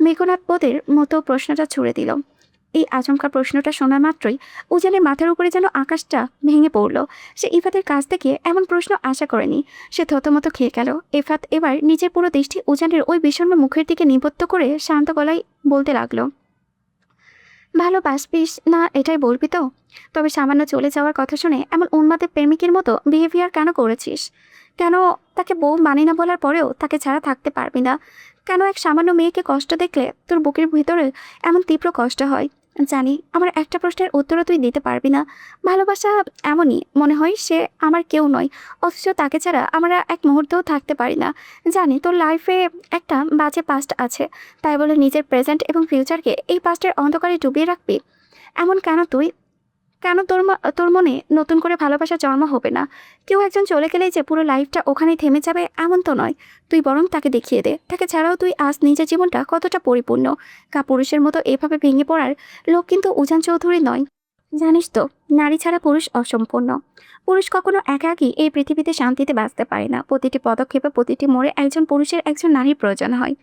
মেঘনাথ বোধের মতো প্রশ্নটা ছুড়ে দিল। এই আচমকা প্রশ্নটা শোনা মাত্রই উজানের মাথার উপরে যেন আকাশটা ভেঙে পড়ল। সে ইফাতের কাছ থেকে এমন প্রশ্ন আশা করেনি। সে থতমত খেয়ে গেল। ইফাত এবার নিজের পুরো দৃষ্টি উজানের ওই বিষণ্ণ মুখের দিকে নিবদ্ধ করে শান্ত গলায় বলতে লাগলো, ভালোবাসবিস না এটাই বলবি তো? তবে সামান্য চলে যাওয়ার কথা শুনে এমন উন্মাদের প্রেমিকের মতো বিহেভিয়ার কেন করেছিস? কেন তাকে বউ মানি না বলার পরেও তাকে ছাড়া থাকতে পারবি না? কেন এক সামান্য মেয়েকে কষ্ট দেখলে তোর বুকের ভিতরে এমন তীব্র কষ্ট হয়? জানি আমার একটা প্রশ্নের উত্তরও তুই দিতে পারবি না। ভালোবাসা এমনই, মনে হয় সে আমার কেউ নয়, অথচ তাকে ছাড়া আমরা এক মুহূর্তেও থাকতে পারি না। জানি তোর লাইফে একটা বাজে পাস্ট আছে, তাই বলে নিজের প্রেজেন্ট এবং ফিউচারকে এই পাস্টের অন্ধকারে ডুবিয়ে রাখবি? এমন কেন তুই? কেন তোর মনে নতুন করে ভালোবাসা জন্ম হবে না? কেউ একজন চলে গেলেই যে পুরো লাইফটা ওখানেই থেমে যাবে এমন তো নয়। তুই বরং তাকে দেখিয়ে দে, তাকে ছাড়াও তুই আজ নিজের জীবনটা কতটা পরিপূর্ণ। পুরুষের মতো এভাবে ভেঙে পড়ার লোক কিন্তু উজান চৌধুরী নয়। জানিস তো, নারী ছাড়া পুরুষ অসম্পূর্ণ। পুরুষ কখনো একাকী এই পৃথিবীতে শান্তিতে বাঁচতে পারে না। প্রতিটি পদক্ষেপে, প্রতিটি মোড়ে একজন পুরুষের একজন নারীর প্রয়োজন হয়।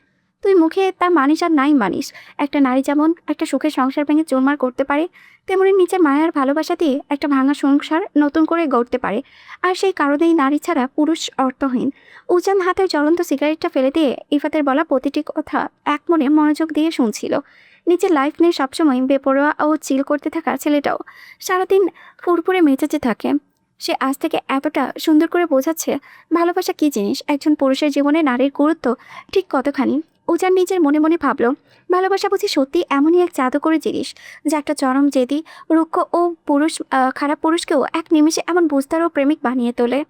তুই মুখে তার মানিস আর নাই মানিস, একটা নারী যেমন একটা সুখের সংসার ভেঙে চুরমার করতে পারে, তেমনি নিজের মায়ার ভালোবাসা দিয়ে একটা ভাঙা সংসার নতুন করে গড়তে পারে। আর সেই কারণেই নারী ছাড়া পুরুষ অর্থহীন। উজান হাতের জ্বলন্ত সিগারেটটা ফেলে দিয়ে ইফাতের বলা প্রতিটি কথা এক মনে মনোযোগ দিয়ে শুনছিল। নিজের লাইফ নিয়ে সবসময় বেপরোয়া ও চিল করতে থাকা ছেলেটাও সারাদিন ফুরফুরে মেজাজে থাকে। সে আজ থেকে এতটা সুন্দর করে বোঝাচ্ছে ভালোবাসা কী জিনিস, একজন পুরুষের জীবনে নারীর গুরুত্ব ঠিক কতখানি। উজান নিজের মনে মনে ভাবল, ভালোবাসা বুঝি সত্যি এমনই এক জাদুকরী জিনিস, যা একটা চরম জেদি, রুক্ষ ও খারাপ পুরুষকেও এক নিমিষে এমন বুঝদার ও প্রেমিক বানিয়ে তোলে।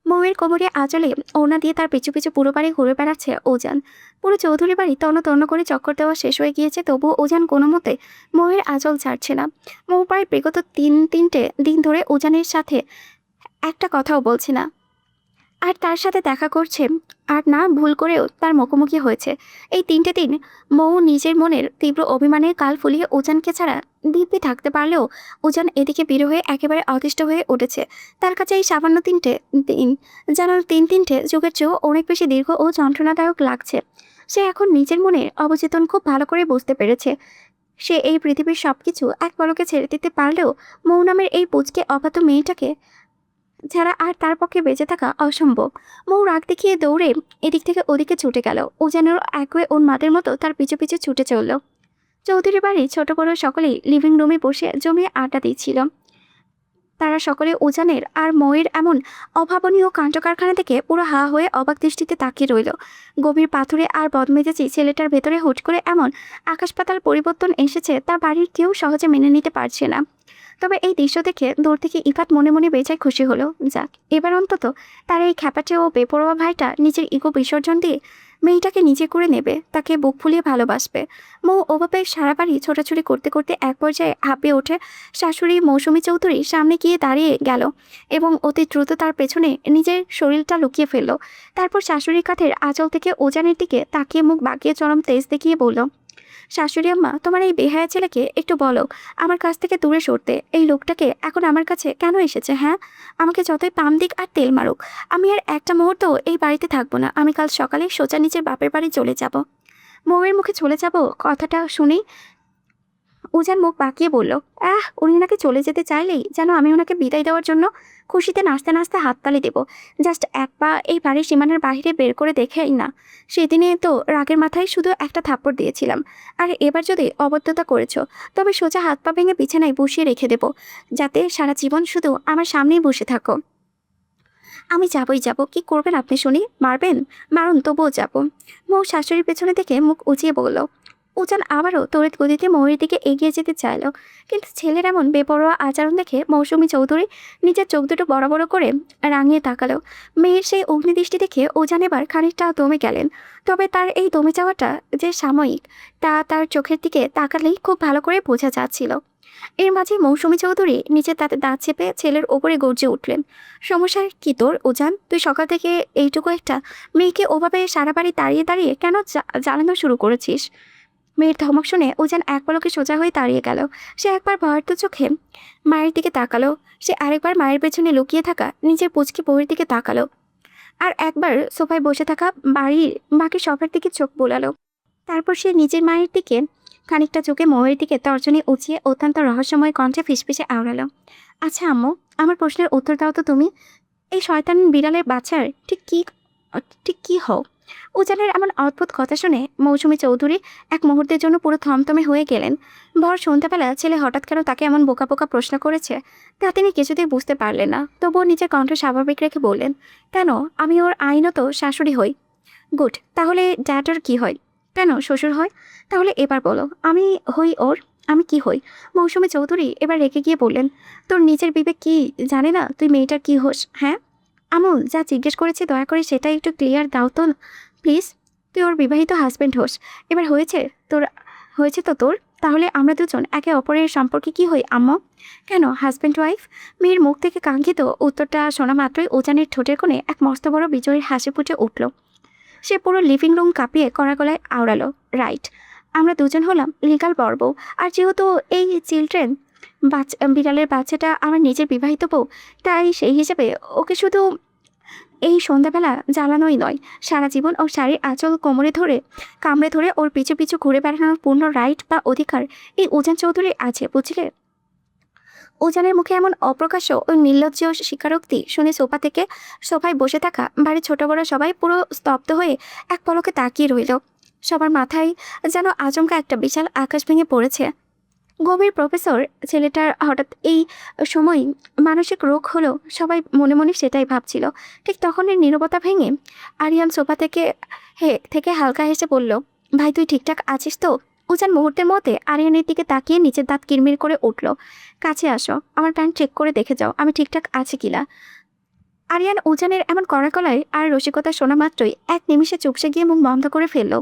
মৌয়ের কোমরে আঁচলে ওড়না দিয়ে তার পিছু পিছু পুরো বাড়ি ঘুরে বেড়াচ্ছে উজান। পুরো চৌধুরী বাড়ি তন্ন তন্ন করে চক্কর দেওয়া শেষ হয়ে গিয়েছে, তবুও উজান কোনো মতে মৌয়ের আঁচল ছাড়ছে না। মৌ প্রায় বিগত তিনটে দিন ধরে উজানের সাথে একটা কথাও বলছে না, আর তার সাথে দেখা করছে, আর না ভুল করেও তার মুখোমুখি হয়েছে। এই 3টে দিন মৌ নিজের মনের তীব্র অভিমানের কাল ফুলিয়ে উজানকে ছাড়া দিব্যি থাকতে পারলেও উজান এদিকে বিরহ হয়ে একেবারে অতিষ্ঠ হয়ে উঠেছে। তার কাছে এই সামান্য 3টে দিন যেন তিনটে যুগের চেয়েও অনেক বেশি দীর্ঘ ও যন্ত্রণাদায়ক লাগছে। সে এখন নিজের মনের অবচেতন খুব ভালো করে বুঝতে পেরেছে। সে এই পৃথিবীর সব কিছু এক পলকে ছেড়ে দিতে পারলেও মৌ নামের এই পুচকে অবাত মেয়েটাকে ছাড়া আর তার পক্ষে বেঁচে থাকা অসম্ভব। মৌ রাগ দেখিয়ে দৌড়ে এদিক থেকে ওদিকে ছুটে গেল। উজানের একয়ে ওর মাদের মতো তার পিছু পিছু ছুটে চলল। চৌধুরী বাড়ির ছোট বড় সকলেই লিভিং রুমে বসে জমিয়ে আড্ডা দিচ্ছিল। তারা সকলে উজানের আর মৌয়ের এমন অভাবনীয় কাণ্ডকারখানা থেকে পুরো হা হয়ে অবাক দৃষ্টিতে তাকিয়ে রইল। গভীর পাথুরে আর বদমেজাজি ছেলেটার ভেতরে হুট করে এমন আকাশ পাতাল পরিবর্তন এসেছে তা বাড়ির কেউ সহজে মেনে নিতে পারছে না। তবে এই দৃশ্য দেখে দূর থেকে ইফাত মনে মনে বেজায় খুশি হলো। যাক, এবার অন্তত তার এই খ্যাপাটে ও বেপরোয়া ভাইটা নিজের ইগো বিসর্জন দিয়ে মেয়েটাকে নিজে করে নেবে, তাকে বুক ফুলিয়ে ভালোবাসবে। মৌ ওভাবে সারা বাড়ি ছোটাছুটি করতে করতে এক পর্যায়ে হাঁপিয়ে ওঠে। শাশুড়ি মৌসুমী চৌধুরী সামনে গিয়ে দাঁড়িয়ে গেল এবং অতি দ্রুত তার পেছনে নিজের শরীরটা লুকিয়ে ফেলল। তারপর শাশুড়ির কাঁধের আঁচল থেকে ওজানের দিকে তাকিয়ে মুখ বাঁকিয়ে চরম তেজ দেখিয়ে বলল, শাশুড়ি আম্মা, তোমার এই বেহায়া ছেলেকে একটু বলো আমার কাছ থেকে দূরে সরতে। এই লোকটাকে এখন আমার কাছে কেন এসেছে? হ্যাঁ, আমাকে যতই পাম দিক আর তেল মারুক, আমি আর একটা মুহূর্ত এই বাড়িতে থাকবো না। আমি কাল সকালে সোজা নিজের বাপের বাড়ি চলে যাব। মৌয়ের মুখে চলে যাব কথাটা শুনেই উজান মুখ বাঁকিয়ে বলল, উনি নাকি চলে যেতে চাইলেই যেন আমি ওনাকে বিদায় দেওয়ার জন্য খুশিতে নাচতে নাচতে হাততালি দেব। জাস্ট এক পা এই বাড়ির সীমানার বাইরে বের করে দেখেই না। সেদিনে তো রাগের মাথায় শুধু একটা থাপ্পড় দিয়েছিলাম, আর এবার যদি অবদ্ধতা করেছো তবে সোজা হাত পা ভেঙে বিছানায় বসিয়ে রেখে দেব, যাতে সারা জীবন শুধু আমার সামনেই বসে থাকো। আমি যাবই যাব। কি করবেন আপনি শুনি? মারবেন? মারুন, তবুও যাব। মৌ শাশুড়ির পেছনে থেকে মুখ উঁচিয়ে বলল। উজান আবারও তড়িৎ গতিতে মৌয়ের দিকে এগিয়ে যেতে চাইল, কিন্তু ছেলের এমন বেপরোয়া আচরণ দেখে মৌসুমী চৌধুরী নিজের চোখ দুটো বড় বড় করে রাঙিয়ে তাকালো। মেয়ের সেই অগ্নিদৃষ্টি দেখে উজান এবার খানিকটা দমে গেলেন। তবে তার এই দমে যাওয়াটা যে সাময়িক তা তার চোখের দিকে তাকালেই খুব ভালো করে বোঝা যাচ্ছিল। এর মাঝে মৌসুমী চৌধুরী নিচের তাতে দাঁত চেপে ছেলের ওপরে গর্জে উঠলেন, সমস্যা কি তোর উজান? তুই সকাল থেকে এইটুকু একটা মেয়েকে ওভাবে সারা বাড়ি দাঁড়িয়ে দাঁড়িয়ে কেন জ্বালানো শুরু করেছিস? মেয়ের ধমক শুনে উজান এক পলকে সোজা হয়ে দাঁড়িয়ে গেল। সে একবার ভয়ার্ত চোখে মায়ের দিকে তাকালো, সে আরেকবার মায়ের পেছনে লুকিয়ে থাকা নিজের পুচকি বউয়ের দিকে তাকালো, আর একবার সোফায় বসে থাকা বাড়ির বাকি সবার দিকে চোখ বোলালো। তারপর সে নিজের মায়ের দিকে খানিকটা চোখে মৌয়ের দিকে তর্জনী উঁচিয়ে অত্যন্ত রহস্যময় কণ্ঠে ফিসফিসে আওড়ালো, আচ্ছা আম্মু, আমার প্রশ্নের উত্তর দাও তো তুমি। এই শয়তান বিড়ালের বাচ্চার ঠিক কি হও? উজানের এমন অদ্ভুত কথা শুনে মৌসুমী চৌধুরী এক মুহূর্তের জন্য পুরো থমথমে হয়ে গেলেন। ভর সন্ধ্যাবেলা ছেলে হঠাৎ কেন তাকে এমন বোকা বোকা প্রশ্ন করেছে তা তিনি কিছুতেই বুঝতে পারলেন না। তবুও নিজের কণ্ঠ স্বাভাবিক রেখে বললেন, কেন, আমি ওর আইনত শাশুড়ি হই। গুড, তাহলে ড্যাডার কি হয়? কেন, শ্বশুর হয়। তাহলে এবার বলো, আমি কি হই? মৌসুমী চৌধুরী এবার রেগে গিয়ে বললেন, তোর নিজের বিবেক কি জানে না তুই মেয়েটার কি হোস? হ্যাঁ আমু, যা জিজ্ঞেস করেছি দয়া করে সেটা একটু ক্লিয়ার দাও তো প্লিজ। তুই ওর বিবাহিত হাজব্যান্ড হোস। এবার হয়েছে তো তোর, তাহলে আমরা দুজন একে অপরের সম্পর্কে কি হই আম্মু? কেন হাজব্যান্ড ওয়াইফ? মেয়ের মুখ থেকে কাঙ্ক্ষিত উত্তরটা শোনা মাত্রই উজানের ঠোঁটের কোণে এক মস্ত বড় বিজয়ের হাসি ফুটে উঠল। সে পুরো লিভিং রুম কাঁপিয়ে কড়া গলায় আওড়ালো, রাইট, আমরা দুজন হলাম লিগাল বর বউ। আর যেহেতু এই চিলড্রেন বিড়ালের বাচ্চাটা আমার নিজের বিবাহিত বউ, তাই সেই হিসেবে ওকে শুধু এই সন্ধ্যাবেলা জ্বালানোই নয়, সারা জীবন ওর শাড়ির আঁচল কামড়ে ধরে ওর পিছু পিছু ঘুরে বেড়ানোর পূর্ণ রাইট বা অধিকার এই উজান চৌধুরী আছে, বুঝলে? উজানের মুখে এমন অপ্রকাশ্য ও নির্লজ্জ স্বীকারোক্তি শুনে সোফায় বসে থাকা বাড়ির ছোট বড় সবাই পুরো স্তব্ধ হয়ে এক পলকে তাকিয়ে রইল। সবার মাথায় যেন আচমকা একটা বিশাল আকাশ ভেঙে পড়েছে। গভীর প্রফেসর ছেলেটার হঠাৎ এই সময় মানসিক রোগ হলো, সবাই মনে মনে সেটাই ভাবছিল। ঠিক তখনই নীরবতা ভেঙে আরিয়ান সোফা থেকে হালকা হেসে বলল, ভাই তুই ঠিকঠাক আছিস তো? উজান মুহূর্তের মধ্যে আরিয়ানের দিকে তাকিয়ে নিচের দাঁত কিরমির করে উঠল। কাছে আসো, আমার প্যান্ট চেক করে দেখে যাও আমি ঠিকঠাক আছি কিনা। আরিয়ান উজানের এমন কড়া গলায় আর রসিকতা শোনা মাত্রই এক নিমিষে চুপসে গিয়ে মুখ বন্ধ করে ফেলল।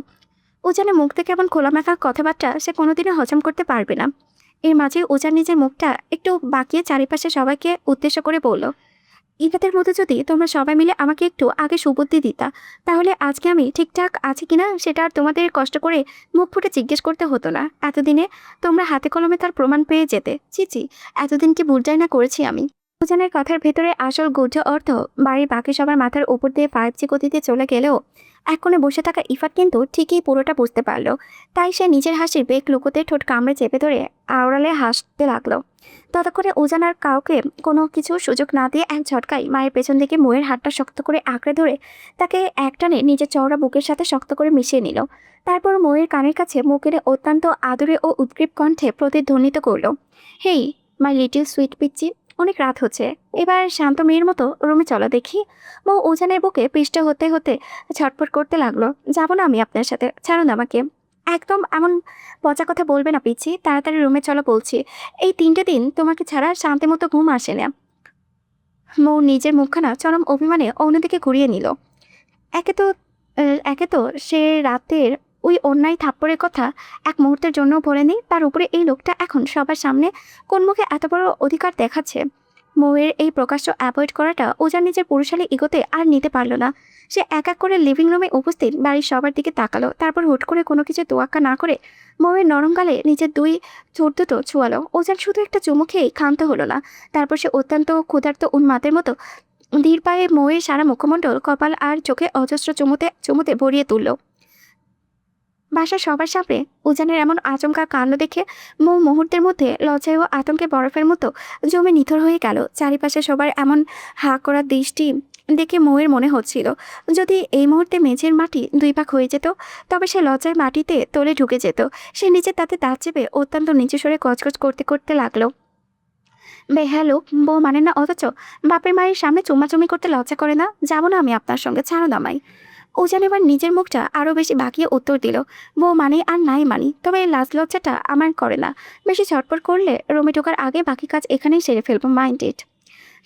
উজানের মুখ থেকে এমন খোলামেলা কথাবার্তা সে কোনোদিনও হজম করতে পারবে না। এর মাঝে উজান নিজের মুখটা একটু বাঁকিয়ে চারিপাশে সবাইকে উদ্দেশ্য করে বলল, ইনাদের মধ্যে যদি তোমরা সবাই মিলে আমাকে একটু আগে সুবুদ্ধি দিতা, তাহলে আজকে আমি ঠিকঠাক আছি কিনা সেটা আর তোমাদের কষ্ট করে মুখ ফুটে জিজ্ঞেস করতে হতো না। এতদিনে তোমরা হাতে কলমে তার প্রমাণ পেয়ে যেতে। চিচি, এতদিন কি বুঝাই না করেছি আমি? উজানের কথার ভেতরে আসল গূঢ় অর্থ বাড়ির বাকি সবার মাথার উপর দিয়ে 5G গতিতে চলে গেলেও এক কোণে বসে থাকা ইফাত কিন্তু ঠিকই পুরোটা বুঝতে পারল। তাই সে নিজের হাসির বেগ লুকোতে ঠোঁট কামড়ে চেপে ধরে আওড়ালে হাসতে লাগলো। ততক্ষণে উজান আর কাউকে কোনো কিছু সুযোগ না দিয়ে এক ঝটকায় মায়ের পেছন থেকে ময়ের হাতটা শক্ত করে আঁকড়ে ধরে তাকে একটানে নিজের চওড়া বুকের সাথে শক্ত করে মিশিয়ে নিল। তারপর ময়ের কানের কাছে মুখ এনে অত্যন্ত আদরে ও উদ্গ্রীব কণ্ঠে প্রতিধ্বনিত করল, হেই মাই লিটিল সুইট পিচ্চি, অনেক রাত হচ্ছে, এবার শান্ত মেয়ের মতো রুমে চলো দেখি। মৌ উজানের বুকে পিষ্ট হতে হতে ছটফট করতে লাগলো, যাবো না আমি আপনার সাথে, ছাড়ুন আমাকে। একদম এমন পচা কথা বলবে না পিচ্ছি, তাড়াতাড়ি রুমে চলো বলছি। এই 3টে দিন তোমাকে ছাড়া শান্তি মতো ঘুম আসে না। মৌ নিজের মুখখানা চরম অভিমানে অন্যদিকে ঘুরিয়ে নিল। একে তো সে রাতের ওই অন্যায় থাপ্পড়ের কথা এক মুহূর্তের জন্য ভোলেনি, তার উপরে এই লোকটা এখন সবার সামনে কোন মুখে এত বড় অধিকার দেখাচ্ছে। মৌয়ের এই প্রকাশ্য অ্যাভয়েড করাটা উজান নিজের পুরুষালী ইগোতে আর নিতে পারল না। সে এক এক করে লিভিং রুমে উপস্থিত বাড়ির সবার দিকে তাকালো, তারপর হুট করে কোনো কিছু তোয়াক্কা না করে মৌয়ের নরম গালে নিজের 2 ঠোঁট দুটো ছুয়ালো। উজান শুধু একটা চুমু খেয়েই ক্ষান্ত হলো না, তারপর সে অত্যন্ত ক্ষুধার্ত উন্মাদের মতো ধীর পায়ে মৌয়ের সারা মুখমণ্ডল, কপাল আর চোখে অজস্র চুমুতে চুমুতে ভরিয়ে তুলল। বাসার সবার সামনে উজানের এমন আচমকা কাণ্ড দেখে মৌ মুহূর্তের মধ্যে লজ্জায় ও আতঙ্কে বরফের মতো জমে নিথর হয়ে গেল। চারিপাশে সবার এমন হাঁ করা দৃষ্টি দেখে মৌয়ের মনে হচ্ছিল, যদি এই মুহূর্তে মেঝের মাটি 2 ভাগ হয়ে যেত তবে সে লজ্জায় মাটিতে তলে ঢুকে যেত। সে নিজে তাতে দাঁত চেপে অত্যন্ত নিচু স্বরে গজগজ করতে করতে লাগলো, বেহালো বউ মানে না, অথচ বাপের মায়ের সামনে চুমাচুমি করতে লজ্জা করে না। যাবো না আমি আপনার সঙ্গে, ছাড়ো না আমায়। উজান এবার নিজের মুখটা আরও বেশি বাঁকিয়ে উত্তর দিল, বউ মানি আর নাই মানি, তবে এই লাজ লজ্জাটা আমার করে না। বেশি ছটপট করলে রুমে ঢোকার আগে বাকি কাজ এখানেই সেরে ফেলবো, মাইন্ড ইট।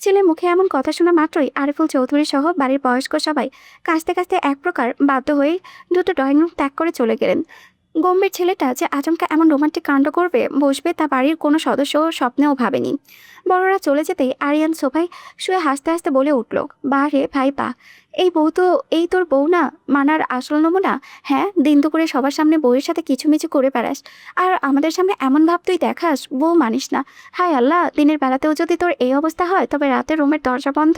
ছেলের মুখে এমন কথা শোনা মাত্রই আরিফুল চৌধুরী সহ বাড়ির বয়স্ক সবাই কাঁচতে কাঁচতে এক প্রকার বাধ্য হয়ে দ্রুত ড্রয়িং রুম ত্যাগ করে চলে গেলেন। গম্ভীর ছেলেটা যে আচমকা এমন রোমান্টিক কাণ্ড করবে বসবে তা বাড়ির কোনো সদস্য স্বপ্নেও ভাবেনি। বড়রা চলে যেতেই আরিয়ান সোফায় শুয়ে হাসতে হাসতে বলে উঠল, বা রে ভাই বা, এই তোর বউ না মানার আসল নমুনা। হ্যাঁ, দিন দুপুরে সবার সামনে বউয়ের সাথে কিছুমিছু করে বেড়াস, আর আমাদের সামনে এমন ভাব তুই দেখাস বউ মানিস না। হায় আল্লাহ, দিনের বেলাতেও যদি তোর এই অবস্থা হয় তবে রাতে রুমের দরজা বন্ধ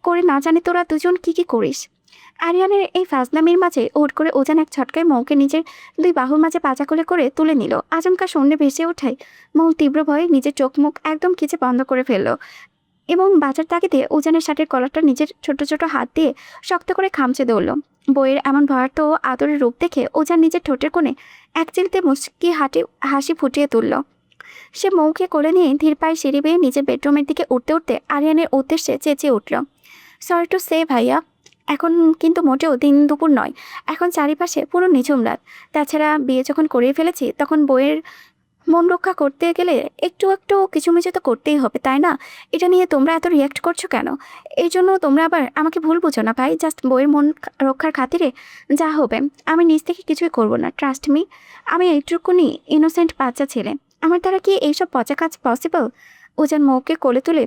করে না জানি তোরা দুজন কি কি করিস। আরিয়ানের এই ফাজলামির মাঝে হুট করে ওজান এক ছটকায় মৌকে নিজের 2 বাহুর মাঝে পাচা করে তুলে নিল। আচমকা সন্ধ্যে ভেসে ওঠায় মৌ তীব্র ভয়ে নিজের চোখ মুখ একদম খিচে বন্ধ করে ফেলল এবং বাজার তাগিদে উজানের শার্টের কলারটা নিজের ছোট ছোট হাত দিয়ে শক্ত করে খামচে ধরল। বইয়ের এমন ভয়ার্থ ও আদরের রূপ দেখে উজান নিজের ঠোঁটের কোণে এক চিলতে মুচকি হাসি ফুটিয়ে তুলল। সে মৌকে কোলে নিয়ে ধীর পায়ে সিঁড়ি বেয়ে নিজের বেডরুমের দিকে উঠতে উঠতে আরিয়ানের উদ্দেশ্যে চেঁচিয়ে উঠল, সরি টু সে ভাইয়া, এখন কিন্তু মোটেও দিন দুপুর নয়, এখন চারিপাশে পুরো নিঝুম রাত। তাছাড়া বিয়ে যখন করিয়ে ফেলেছি তখন বইয়ের মন রক্ষা করতে গেলে একটু একটু কিচুমিচু তো করতেই হবে, তাই না? এটা নিয়ে তোমরা এত রিয়াক্ট করছো কেন? এই জন্য তোমরা আবার আমাকে ভুল বুঝো না ভাই। জাস্ট বইয়ের মন রক্ষার খাতিরে যা হবে। আমি নিজ থেকে কিছুই করব না, ট্রাস্ট মি। আমি এইটুকুনি ইনোসেন্ট বাচ্চা ছেলে। আমার দ্বারা কি এইসব পচা কাজ পসিবল? উজান মৌকে কোলে তুলে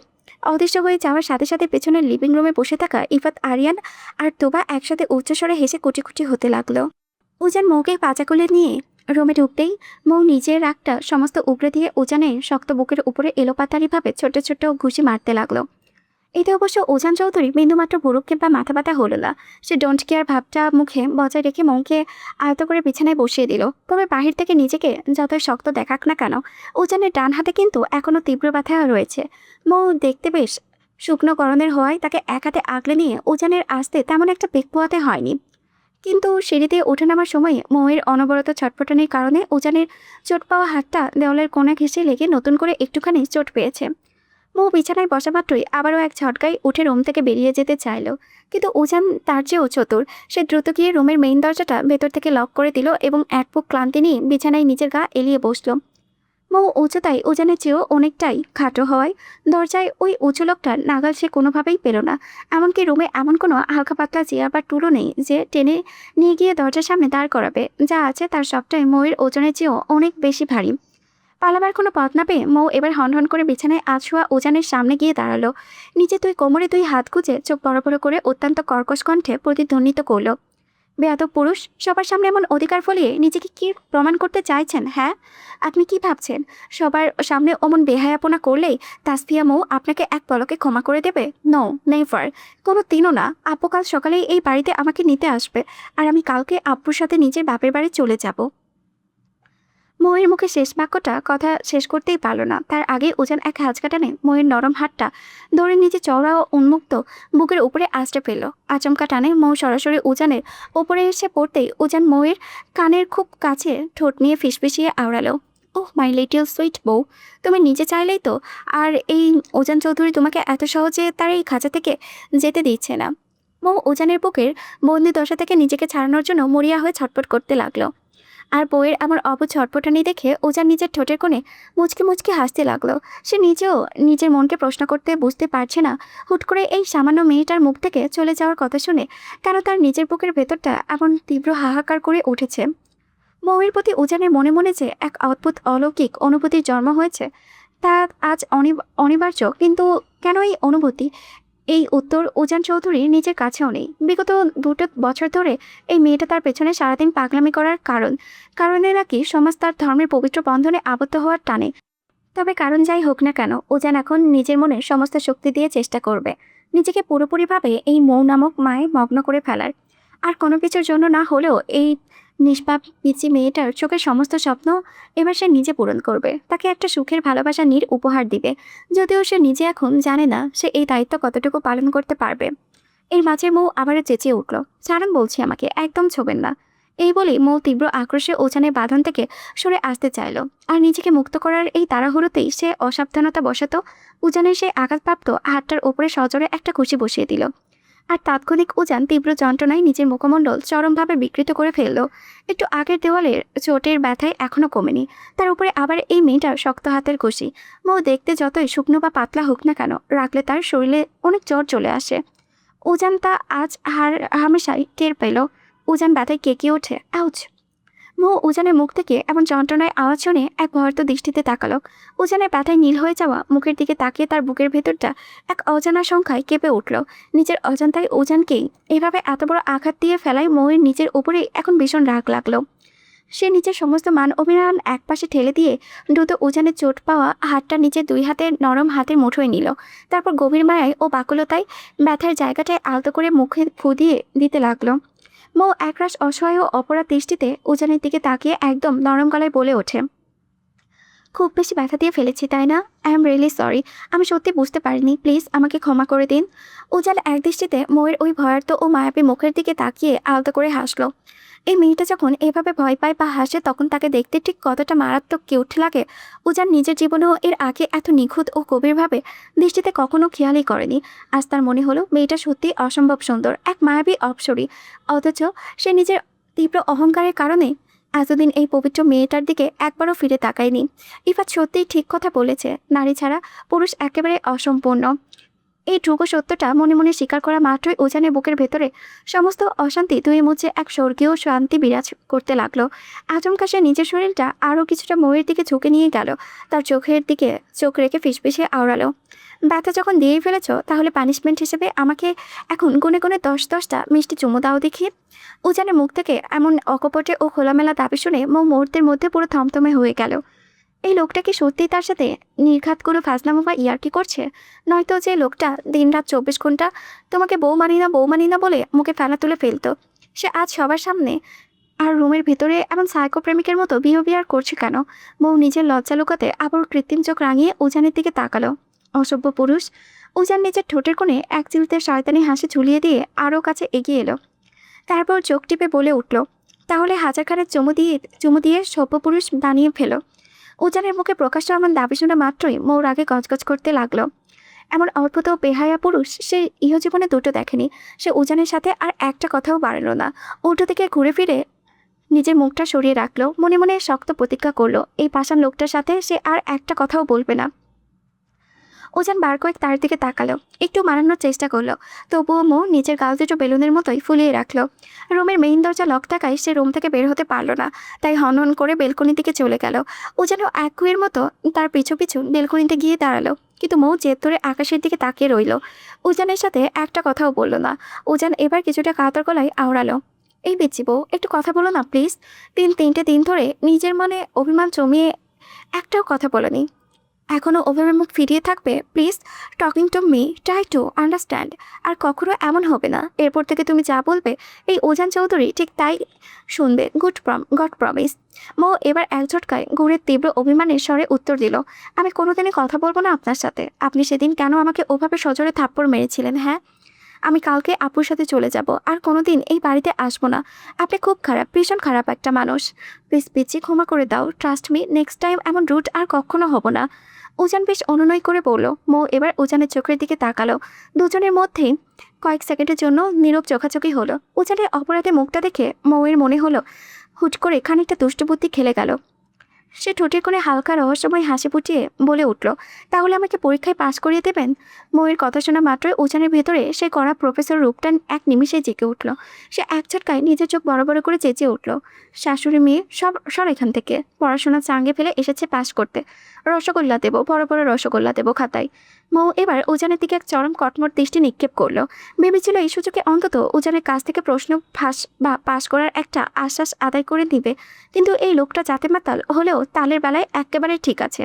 অদৃশ্য হয়ে যাওয়ার সাথে সাথে পেছনের লিভিং রুমে বসে থাকা ইফাত, আরিয়ান আর তোবা একসাথে উচ্চস্বরে হেসে কুটি কুটি হতে লাগলো। উজান মৌকে পাচা কোলে নিয়ে রুমে ঢুকতেই মৌ নিজের রাগটা সমস্ত উগড়ে দিয়ে উজানের শক্ত বুকের উপরে এলোপাতাড়িভাবে ছোট ছোট ঘুষি মারতে লাগলো। এতে অবশ্য উজান চৌধুরী বিন্দুমাত্র বুড়ুক কিংবা মাথা ব্যথা হলো না। সে ডোন্ট কেয়ার ভাবটা মুখে বজায় রেখে মৌকে আয়ত্ত করে বিছানায় বসিয়ে দিল। তবে বাহির থেকে নিজেকে যতই শক্ত দেখাক না কেন, উজানের ডান হাতে কিন্তু এখনও তীব্র ব্যথা রয়েছে। মৌ দেখতে বেশ শুকনো গরনের হওয়ায় তাকে এক হাতে আগলে নিয়ে উজানের আসতে তেমন একটা বেগ পোয়াতে হয়নি। কিন্তু সিঁড়িতে উঠে নামার সময় মৌয়ের অনবরত ছটফটানির কারণে উজানের চোট পাওয়া হাতটা দেওয়ালের কোণে ঘেঁষে লেগে নতুন করে একটুখানি চোট পেয়েছে। মৌ বিছানায় বসা মাত্রই আবারও এক ঝটকায় উঠে রুম থেকে বেরিয়ে যেতে চাইল, কিন্তু উজান তার চেয়েও চতুর। সে দ্রুত গিয়ে রুমের মেইন দরজাটা ভেতর থেকে লক করে দিল এবং এক বুক ক্লান্তি নিয়ে বিছানায় নিজের গা এলিয়ে বসল। মৌ উচ্চতায় উজানের চেয়েও অনেকটাই খাটো হওয়ায় দরজায় ওই উঁচু লোকটার নাগাল সে কোনোভাবেই পেল না। এমনকি রুমে এমন কোনো হালকা পাতলা চেয়ার বা টুলও নেই যে টেনে নিয়ে গিয়ে দরজার সামনে দাঁড় করাবে। যা আছে তার সবটাই মৌয়ের ওজনের চেয়েও অনেক বেশি ভারী। পালাবার কোনো পথ না পেয়ে মৌ এবার হনহন করে বিছানায় আছোয়া উজানের সামনে গিয়ে দাঁড়ালো। নিচে তুই কোমরে দুই হাত গুজে চোখ বড় বড় করে অত্যন্ত কর্কশ কণ্ঠে প্রতিধ্বনিত করল, বেয়াদব পুরুষ, সবার সামনে এমন অধিকার ফলিয়ে নিজেকে কি প্রমাণ করতে চাইছেন? হ্যাঁ, আপনি কি ভাবছেন সবার সামনে অমন বেহায়াপনা করলেই তাসফিয়া মৌ আপনাকে এক পলকে ক্ষমা করে দেবে? নো, নেভার, কোনো দিনও না। আপু কাল সকালেই এই বাড়িতে আমাকে নিতে আসবে আর আমি কালকে আব্বুর সাথে নিজের বাপের বাড়ি চলে যাব। মৌয়ের মুখে শেষ বাক্যটা কথা শেষ করতেই পারল না, তার আগে উজান এক হাঁচকা টানে মৌয়ের নরম হাতটা দৌড়ে নিচে চওড়া ও উন্মুক্ত বুকের উপরে আঁচড়ে ফেলল। আচমকা টানে মৌ সরাসরি উজানের ওপরে এসে পড়তেই উজান মৌয়ের কানের খুব কাছে ঠোঁট নিয়ে ফিসফিসিয়ে আওড়ালো, ওহ মাই লিটল সুইট বউ, তুমি নিজে চাইলেই তো। আর এই উজান চৌধুরী তোমাকে এত সহজে তার এই খাঁচা থেকে যেতে দিচ্ছে না। মৌ উজানের বুকের বন্দি দশা থেকে নিজেকে ছাড়ানোর জন্য মরিয়া হয়ে ছটফট করতে লাগলো। আর বউয়ের আমার অবুঝ ছটফটানি দেখে উজান নিজের ঠোঁটের কোণে মুচকি মুচকি হাসতে লাগলো। সে নিজেও নিজের মনকে প্রশ্ন করতে বুঝতে পারছে না হুট করে এই সামান্য মেয়েটার মুখ থেকে চলে যাওয়ার কথা শুনে কেন তার নিজের বুকের ভেতরটা এমন তীব্র হাহাকার করে উঠেছে। বউয়ের প্রতি উজানের মনে মনে যে এক অদ্ভুত অলৌকিক অনুভূতির জন্ম হয়েছে তা আজ অনিবার্য, কিন্তু কেন এই অনুভূতি? এই উত্তর উজান চৌধুরীর নিজের কাছেও নেই। বিগত 2 বছর ধরে এই মেয়েটা তার পেছনে সারাদিন পাগলামি করার কারণে নাকি সমাজ তার ধর্মের পবিত্র বন্ধনে আবদ্ধ হওয়ার টানে। তবে কারণ যাই হোক না কেন, উজান এখন নিজের মনের সমস্ত শক্তি দিয়ে চেষ্টা করবে নিজেকে পুরোপুরিভাবে এই মৌ নামক মায়ে মগ্ন করে ফেলার। আর কোনো কিছুর জন্য না হলেও এই নিষ্পাপ পিচি মেয়েটার চোখের সমস্ত স্বপ্ন এবার সে নিজে পূরণ করবে, তাকে একটা সুখের ভালোবাসা নীড় উপহার দিবে। যদিও সে নিজে এখন জানে না সে এই দায়িত্ব কতটুকু পালন করতে পারবে। এর মাঝে মৌ আবারও চেঁচিয়ে উঠল, ছাড়ুন বলছি, আমাকে একদম ছোবেন না। এই বলে মৌ তীব্র আক্রোশে উজানের বাঁধন থেকে সরে আসতে চাইল। আর নিজেকে মুক্ত করার এই তাড়াহুড়োতেই সে অসাবধানতা বশত উজানের সেই আঘাতপ্রাপ্ত হাতটার ওপরে সজোরে একটা ঘুষি বসিয়ে দিল। আর তাৎক্ষণিক উজান তীব্র যন্ত্রণায় নিজের মুখমণ্ডল চরমভাবে বিকৃত করে ফেলল। একটু আগের দেওয়ালের চোটের ব্যথায় এখনও কমেনি, তার উপরে আবার এই মেয়েটার শক্ত হাতের ঘুষি। মৌ দেখতে যতই শুকনো বা পাতলা হোক না কেন, রাখলে তার শরীরে অনেক জ্বর চলে আসে। উজান তা আজ হামেশাই টের পেল। উজান ব্যথায় কেঁকে ওঠে, আউচ। মৌ উজানের মুখ থেকে এমন যন্ত্রণায় আওয়াজ শুনে এক ভয়ার্ত দৃষ্টিতে তাকালো। উজানের ব্যথায় নীল হয়ে যাওয়া মুখের দিকে তাকিয়ে তার বুকের ভেতরটা এক অজানা সংখ্যায় কেঁপে উঠল। নিজের অজান্তায় উজানকেই এভাবে এত বড় আঘাত দিয়ে ফেলায় মৌয়ের নিজের উপরে এখন ভীষণ রাগ লাগলো। সে নিজের সমস্ত মান অভিমান একপাশে ঠেলে দিয়ে দ্রুত উজানের চোট পাওয়া হাতটা নিজের দুই হাতের নরম হাতের মুঠোয় নিল। তারপর গভীর মায়ায় ও বাকুলতায় ব্যথার জায়গাটায় আলতো করে মুখে ফু দিয়ে দিতে লাগলো। মৌ একরাশ অসহায় ও অপরাধ দৃষ্টিতে উজানের দিকে তাকিয়ে একদম নরম গলায় বলে ওঠে, খুব বেশি ব্যথা দিয়ে ফেলেছি তাই না? আই এম রিয়েলি সরি, আমি সত্যি বুঝতে পারিনি, প্লিজ আমাকে ক্ষমা করে দিন। উজান এক দৃষ্টিতে মৌয়ের ওই ভয়ার্ত ও মায়াবী মুখের দিকে তাকিয়ে আলতো করে হাসলো। এই মেয়েটা যখন এভাবে ভয় পায় বা হাসে তখন তাকে দেখতে ঠিক কতটা মারাত্মক কিউট লাগে উজান নিজের জীবনেও এর আগে এত নিখুঁত ও গভীরভাবে দৃষ্টিতে কখনো খেয়ালই করেনি। আজ তার মনে হলো মেয়েটা সত্যি অসম্ভব সুন্দর, এক মায়াবী অপসরী, অথচ সে নিজের তীব্র অহংকারের কারণে এতদিন এই পবিত্র মেয়েটার দিকে একবারও ফিরে তাকায়নি। ইফাত সত্যিই ঠিক কথা বলেছে, নারী ছাড়া পুরুষ একেবারে অসম্পূর্ণ। এই ধ্রুব সত্যটা মনে মনে স্বীকার করা মাত্রই উজানের বুকের ভেতরে সমস্ত অশান্তি ধুয়ে মুছে এক স্বর্গীয় শান্তি বিরাজ করতে লাগলো। আচমকা সে নিজের শরীরটা আরও কিছুটা ময়ের দিকে ঝুঁকে নিয়ে গেল, তার চোখের দিকে চোখ রেখে ফিসফিসে আওড়ালো, ব্যথা যখন দিয়েই ফেলেছ তাহলে পানিশমেন্ট হিসেবে আমাকে এখন গুনে গুনে 10-10টা মিষ্টি চুমু দাও দেখি। উজানের মুখ থেকে এমন অকপটে ও খোলামেলা দাবি শুনে মুহূর্তের মধ্যে পুরো থমথমে হয়ে গেল। এই লোকটা কি সত্যিই তার সাথে নির্ঘাত কোনো ফাজলামো বা ইয়ার্কি করছে? নয়তো যে লোকটা দিনরাত 24 ঘন্টা তোমাকে বউ মানি না বলে মুখে ফেলা তুলে ফেলতো, সে আজ সবার সামনে আর রুমের ভিতরে এমন সাইকো প্রেমিকের মতো বিহেভিয়ার করছে কেন? বউ নিজের লজ্জা লুকাতে আবার কৃত্রিম চোখ রাঙিয়ে উজানের দিকে তাকালো। অসভ্য পুরুষ। উজান নিজের ঠোঁটের কোণে এক চিলতে শয়তানি হাসি ঝুলিয়ে দিয়ে আরও কাছে এগিয়ে এলো। তারপর চোখ টিপে বলে উঠল, তাহলে হাজারখানেক চুমু দিয়ে সভ্য পুরুষ বানিয়ে ফেলো। উজানের মুখে প্রকাশ্য এমন দাবি শোনা মাত্রই মৌ রাগে গজগজ করতে লাগলো। এমন অদ্ভুত বেহায়া পুরুষ সে ইহজীবনে দুটো দেখেনি। সে উজানের সাথে আর একটা কথাও বাড়ালো না, উল্টো দিকে ঘুরে ফিরে নিজের মুখটা সরিয়ে রাখলো। মনে মনে শক্ত প্রতিজ্ঞা করলো, এই পাষাণ লোকটার সাথে সে আর একটা কথাও বলবে না। উজান বার কয়েক তার দিকে তাকালো, একটু মানানোর চেষ্টা করলো, তবুও মৌ নিজের গাল দুটো বেলুনের মতোই ফুলিয়ে রাখলো। রুমের মেইন দরজা লক থাকায় সে রুম থেকে বের হতে পারলো না, তাই হনহন করে বেলকনির দিকে চলে গেল। উজানও একগুয়ের মতো তার পিছু পিছু বেলকনিতে গিয়ে দাঁড়ালো, কিন্তু মৌ জেদ ধরে আকাশের দিকে তাকিয়ে রইল। উজানের সাথে একটা কথাও বলল না। উজান এবার কিছুটা কাতর গলায় আওড়ালো, এই বিচ্ছি বউ, একটু কথা বলো না প্লিজ। 3 দিন ধরে নিজের মনে অভিমান জমিয়ে একটাও কথা বলনি, এখনও অভিমান মুখ ফিরিয়ে থাকবে? Please talking to me, try to understand. আর কখনো এমন হবে না, এরপর থেকে তুমি যা বলবে এই উজান চৌধুরী ঠিক তাই শুনবে। God promise. মৌ এবার এক ঝটকায় ঘুরে তীব্র অভিমানের স্বরে উত্তর দিল, আমি কোনোদিনই কথা বলবো না আপনার সাথে। আপনি সেদিন কেন আমাকে ওভাবে সজোরে থাপ্পড় মেরেছিলেন? হ্যাঁ, আমি কালকে আপুর সাথে চলে যাব, আর কোনোদিন এই বাড়িতে আসবো না। আপনি খুব খারাপ, ভীষণ খারাপ একটা মানুষ। প্লিজ পিচি, ক্ষমা করে দাও, ট্রাস্ট মি, নেক্সট টাইম এমন রুট আর কখনো হব না। উজান বেশ অনুনয় করে বলল। মৌ এবার উজানের চোখের দিকে তাকালো। দুজনের মধ্যেই কয়েক সেকেন্ডের জন্য নীরব চোখাচোখি হলো। উজানের অপরাধে মুখটা দেখে মৌয়ের মনে হলো হুট করে খানিকটা দুষ্টবুদ্ধি খেলে গেল। সে ঠোঁটের কোণে হালকা রহস্যময় হাসি ফুটিয়ে বলে উঠল, তাহলে আমাকে পরীক্ষায় পাশ করিয়ে দেবেন? মৌয়ের কথা শোনা মাত্রই উজানের ভেতরে সে করা প্রফেসর রূপটা এক নিমিষেই জেগে উঠল। সে এক ঝটকায় নিজের চোখ বড় বড় করে চেঁচিয়ে উঠল, শাশুড়ি মেয়ে সব এখান থেকে, পড়াশোনা চাঙ্গে ফেলে এসেছে পাশ করতে। রসগোল্লা দেবো, বড় বড় রসগোল্লা দেবো খাতায়। মৌ এবার উজানের দিকে এক চরম কটমট দৃষ্টি নিক্ষেপ করলো। ভেবেছিল এই সুযোগে অন্তত উজানের কাছ থেকে প্রশ্ন পাশ করার একটা আশ্বাস আদায় করে দিবে, কিন্তু এই লোকটা জাতে মাতাল হলেও তালের বেলায় একেবারে ঠিক আছে।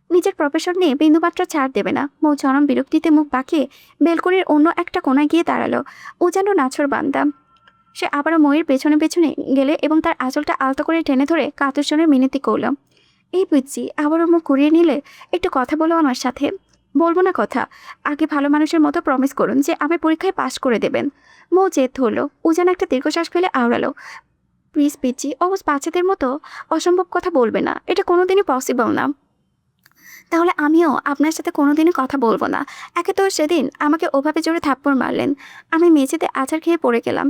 নিজের প্রফেশন নিয়ে বিন্দুমাত্র ছাড় দেবে না। মৌ চরম বিরক্তিতে মুখ বাঁকিয়ে বেলকনির অন্য একটা কোণায় গিয়ে দাঁড়ালো। উজানও নাছর বান্দা। সে আবারও ময়ের পেছনে পেছনে গেলে এবং তার আঁচলটা আলতো করে টেনে ধরে কাতর স্বরে মিনতি করল, এই বুঝছি, আবারও মুখ ঘুরিয়ে নিলে, একটু কথা বলো আমার সাথে। বলবো না কথা, আগে ভালো মানুষের মতো প্রমিস করুন যে আমি পরীক্ষায় পাশ করে দেবেন। মৌ জেদ ধরলো। উজান একটা দীর্ঘশ্বাস ফেলে আওড়ালো, প্লিজ পিচি, অবশ্য বাচ্চাদের মতো অসম্ভব কথা বলবে না, এটা কোনোদিনই পসিবল না। তাহলে আমিও আপনার সাথে কোনোদিনই কথা বলবো না। একে তো সেদিন আমাকে ওভাবে জোরে থাপ্পড় মারলেন, আমি মেঝেতে আছাড় খেয়ে পড়ে গেলাম।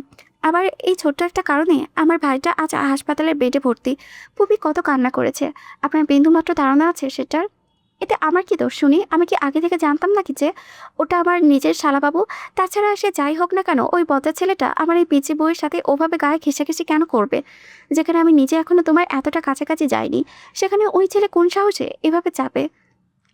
আবার এই ছোট্ট একটা কারণে আমার ভাইটা আজ হাসপাতালের বেডে ভর্তি। পুপি কত কান্না করেছে, আপনার বিন্দুমাত্র ধারণা আছে সেটার? এতে আমার কি দোষ শুনি? আমি কি আগে থেকে জানতাম নাকি যে ওটা আমার নিজের শালাবাবু? তাছাড়া সে যাই হোক না কেন, ওই বজ্জাত ছেলেটা আমার এই পিচি বউয়ের সাথে ওভাবে গায়ে ঘেঁষাঘেঁষি কেন করবে? যেখানে আমি নিজে এখনো তোমার এতটা কাছাকাছি যাইনি, সেখানে ওই ছেলে কোন সাহসে এভাবে চাপে?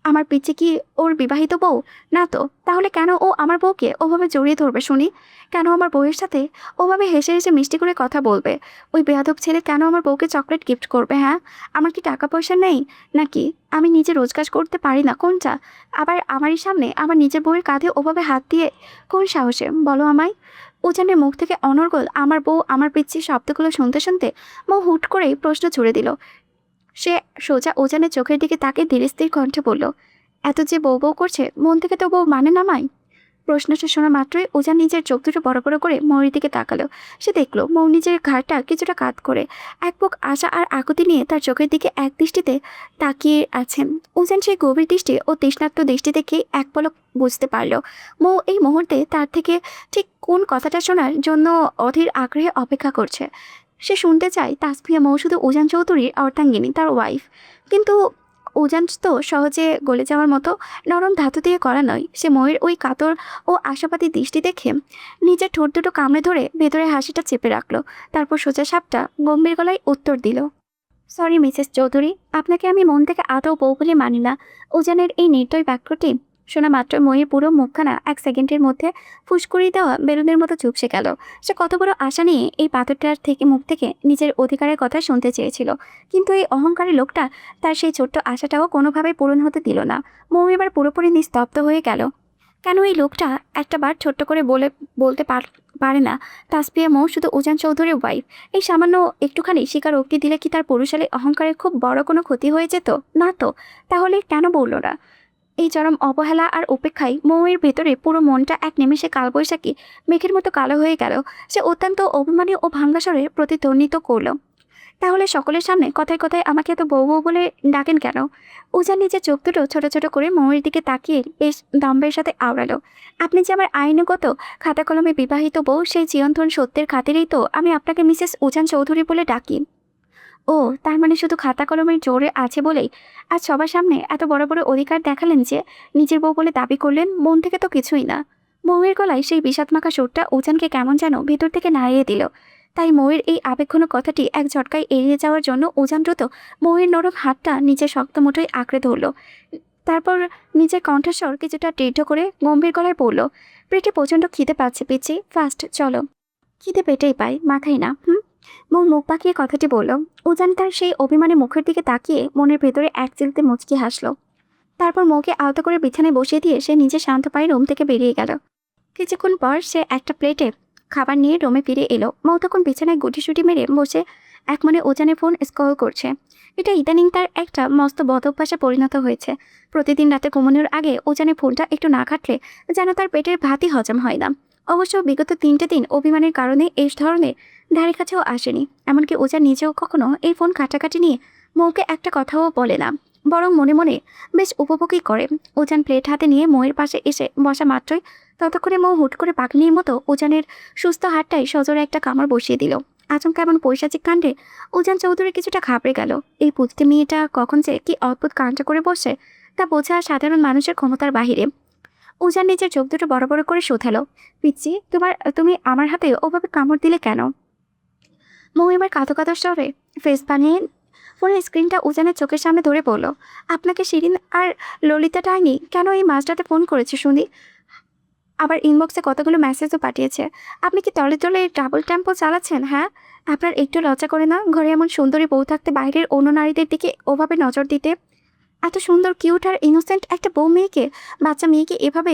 আমার পিচি কি ওর বিবাহিত বউ না তো? তাহলে কেন ও আমার বউকে ওভাবে জড়িয়ে ধরবে শুনি? কেন আমার বউয়ের সাথে ওভাবে হেসে হেসে মিষ্টি করে কথা বলবে? ওই বেয়াদব ছেলে কেন আমার বউকে চকলেট গিফট করবে? হ্যাঁ, আমার কি টাকা পয়সা নেই নাকি? আমি নিজে রোজগার করতে পারি না কোনটা? আবার আমারই সামনে আমার নিজের বউয়ের কাঁধে ওভাবে হাত দিয়ে কোন সাহসে বলো আমায়? উজানের মুখ থেকে অনর্গল আমার বউ আমার পিচ্ছি শব্দগুলো শুনতে শুনতে মৌ হুট করেই প্রশ্ন ছুড়ে দিল। সে সোজা উজানের চোখের দিকে তাকে ধীরে স্থির কণ্ঠে বলল, এত যে বউ বউ করছে, মন থেকে তো বউ মানে না মাই? প্রশ্নটা শোনা মাত্রই উজান নিজের চোখ দুটো বড় বড় করে মৌয়ের দিকে তাকালো। সে দেখলো মৌ নিজের ঘাড়টা কিছুটা কাত করে এক বুক আশা আর আকুতি নিয়ে তার চোখের দিকে এক দৃষ্টিতে তাকিয়ে আছেন। উজান সেই গভীর দৃষ্টি ও তৃষ্ণার্ত দৃষ্টি দেখে এক পলক বুঝতে পারল মৌ এই মুহূর্তে তার থেকে ঠিক কোন কথাটা শোনার জন্য অধীর আগ্রহে অপেক্ষা করছে। সে শুনতে চায় তাসফিয়া মৌ শুধু উজান চৌধুরীর অর্ধাঙ্গিনী, তার ওয়াইফ। কিন্তু উজান তো সহজে গলে যাওয়ার মতো নরম ধাতু দিয়ে করা নয়। সে মৌয়ের ওই কাতর ও আশাবাদী দৃষ্টি দেখে নিজের ঠোঁট দুটো কামড়ে ধরে ভেতরে হাসিটা চেপে রাখলো। তারপর সোজা সাপটা গম্ভীর গলায় উত্তর দিল, সরি মিসেস চৌধুরী, আপনাকে আমি মন থেকে আদৌ বউ বলে মানি না। উজানের এই নির্দয় বাক্যটি শোনা মাত্র ময়ের পুরো মুখখানা 1 সেকেন্ডের মধ্যে ফুসকুড়ি দেওয়া বেলুনের মতো চুপসে গেল। সে কত বড় আশা নিয়ে এই পাথরটার থেকে মুখ থেকে নিজের অধিকারের কথা শুনতে চেয়েছিল, কিন্তু এই অহংকারী লোকটা তার সেই ছোট্ট আশাটাও কোনোভাবে পূরণ হতে দিল না। মৌ এবার পুরোপুরি নিস্তব্ধ হয়ে গেল। কেন এই লোকটা একটা বার ছোট্ট করে বলতে পারে না তাসফিয়া মৌ শুধু উজান চৌধুরীর ওয়াইফ? এই সামান্য একটুখানি স্বীকারোক্তি দিলে কি তার পুরুষালী অহংকারের খুব বড় কোনো ক্ষতি হয়ে যেত? না তো। তাহলে কেন বলল না? এই চরম অবহেলা আর উপেক্ষায় মৌয়ের ভেতরে পুরো মনটা এক নিমেষে কালবৈশাখী মেঘের মতো কালো হয়ে গেল। সে অত্যন্ত অভিমানী ও ভাঙ্গা স্বরে প্রতিধ্বনিত করল, তাহলে সকলের সামনে কথায় কথায় আমাকে এত বউ বউ বলে ডাকেন কেন? উজান নিজের চোখ দুটো ছোট ছোট করে মৌয়ের দিকে তাকিয়ে বেশ দম্ভের সাথে আওড়ালো, আপনি যে আমার আইনগত খাতা কলমে বিবাহিত বউ, সেই চিরন্তন সত্যের খাতিরেই তো আমি আপনাকে মিসেস উজান চৌধুরী বলে ডাকি। ও, তার মানে শুধু খাতা কলমের জোরে আছে বলেই আজ সবার সামনে এত বড় বড় অধিকার দেখালেন যে নিজের বউ বলে দাবি করলেন? মন থেকে তো কিছুই না। মৌয়ের গলায় সেই বিষাদমাখা সুরটা উজানকে কেমন যেন ভেতর থেকে নাড়িয়ে দিল। তাই মৌয়ের এই আবেগঘন কথাটি এক ঝটকায় এড়িয়ে যাওয়ার জন্য উজান দ্রুত মৌয়ের নরম হাতটা নিজের শক্ত মুঠোয় আঁকড়ে ধরল। তারপর নিজের কণ্ঠস্বর কিছুটা দৃঢ় করে গম্ভীর গলায় বলল, পেটে প্রচণ্ড খিদে পাচ্ছে পিচ্ছি, ফাস্ট চলো। খিদে পেটেই পাই, মাথায় না। মৌ মুখ পাকিয়ে কথাটি বলল। উজান তার সেই অভিমানী মুখের দিকে তাকিয়ে মনের ভেতরে এক চিলতে মুচকি হাসলো। তারপর মৌকে আলতো করে বিছানায় বসিয়ে দিয়ে সে নিজে শান্ত পায়ে রুম থেকে বেরিয়ে গেল। কিছুক্ষণ পর সে একটা প্লেটে খাবার নিয়ে রুমে ফিরে এলো। মৌ তখন বিছানায় গুটিসুটি মেরে বসে এক মনে উজানের ফোন স্ক্রল করছে। এটা ইদানিং তার একটা মস্ত বদ অভ্যাসে পরিণত হয়েছে। প্রতিদিন রাতে ঘুমানোর আগে উজানের ফোনটা একটু না ঘাটলে যেন তার পেটের ভাতই হজম হয় না। অবশ্য বিগত 3টে দিন অভিমানের কারণে এই ধরনের ধারে কাছেও আসেনি। এমনকি উজান নিজেও কখনো এই ফোন ঘাটাঘাটি নিয়ে মৌকে একটা কথাও বলে না, বরং মনে মনে বেশ উপভোগই করে। উজান প্লেট হাতে নিয়ে মৌয়ের পাশে এসে বসা মাত্রই ততক্ষণে মৌ হুট করে পাগলির মতো উজানের সুস্থ হাতটাই সজোরে একটা কামড় বসিয়ে দিল। আচমকা এমন পৈশাচিক কাণ্ডে উজান চৌধুরী কিছুটা ঘাবড়ে গেল। এই পুঁথিতে মেয়েটা কখন যে কি অদ্ভুত কাণ্ড করে বসে তা বোঝা সাধারণ মানুষের ক্ষমতার বাহিরে। উজান নিজের চোখ দুটো বড় বড় করে শোধালো, পিচ্ছি, তুমি আমার হাতে ওভাবে কামড় দিলে কেন? মৌ এবার কাঁদো কাঁদো স্বরে ফেস বানিয়ে ফোনের স্ক্রিনটা উজানের চোখের সামনে ধরে বলল, আপনাকে শিরিন আর ললিতা ডাইনি কেন এই মাঝরাতে ফোন করেছে শুনি? আবার ইনবক্সে কতগুলো মেসেজও পাঠিয়েছে। আপনি কি তলে তলে ডাবল টেম্পো চালাচ্ছেন? হ্যাঁ, আপনার একটু লজ্জা করে না ঘরে এমন সুন্দরী বউ থাকতে বাইরের অন্য নারীদের দিকে ওভাবে নজর দিতে? এত সুন্দর কিউট আর ইনোসেন্ট একটা বাচ্চা মেয়েকে এভাবে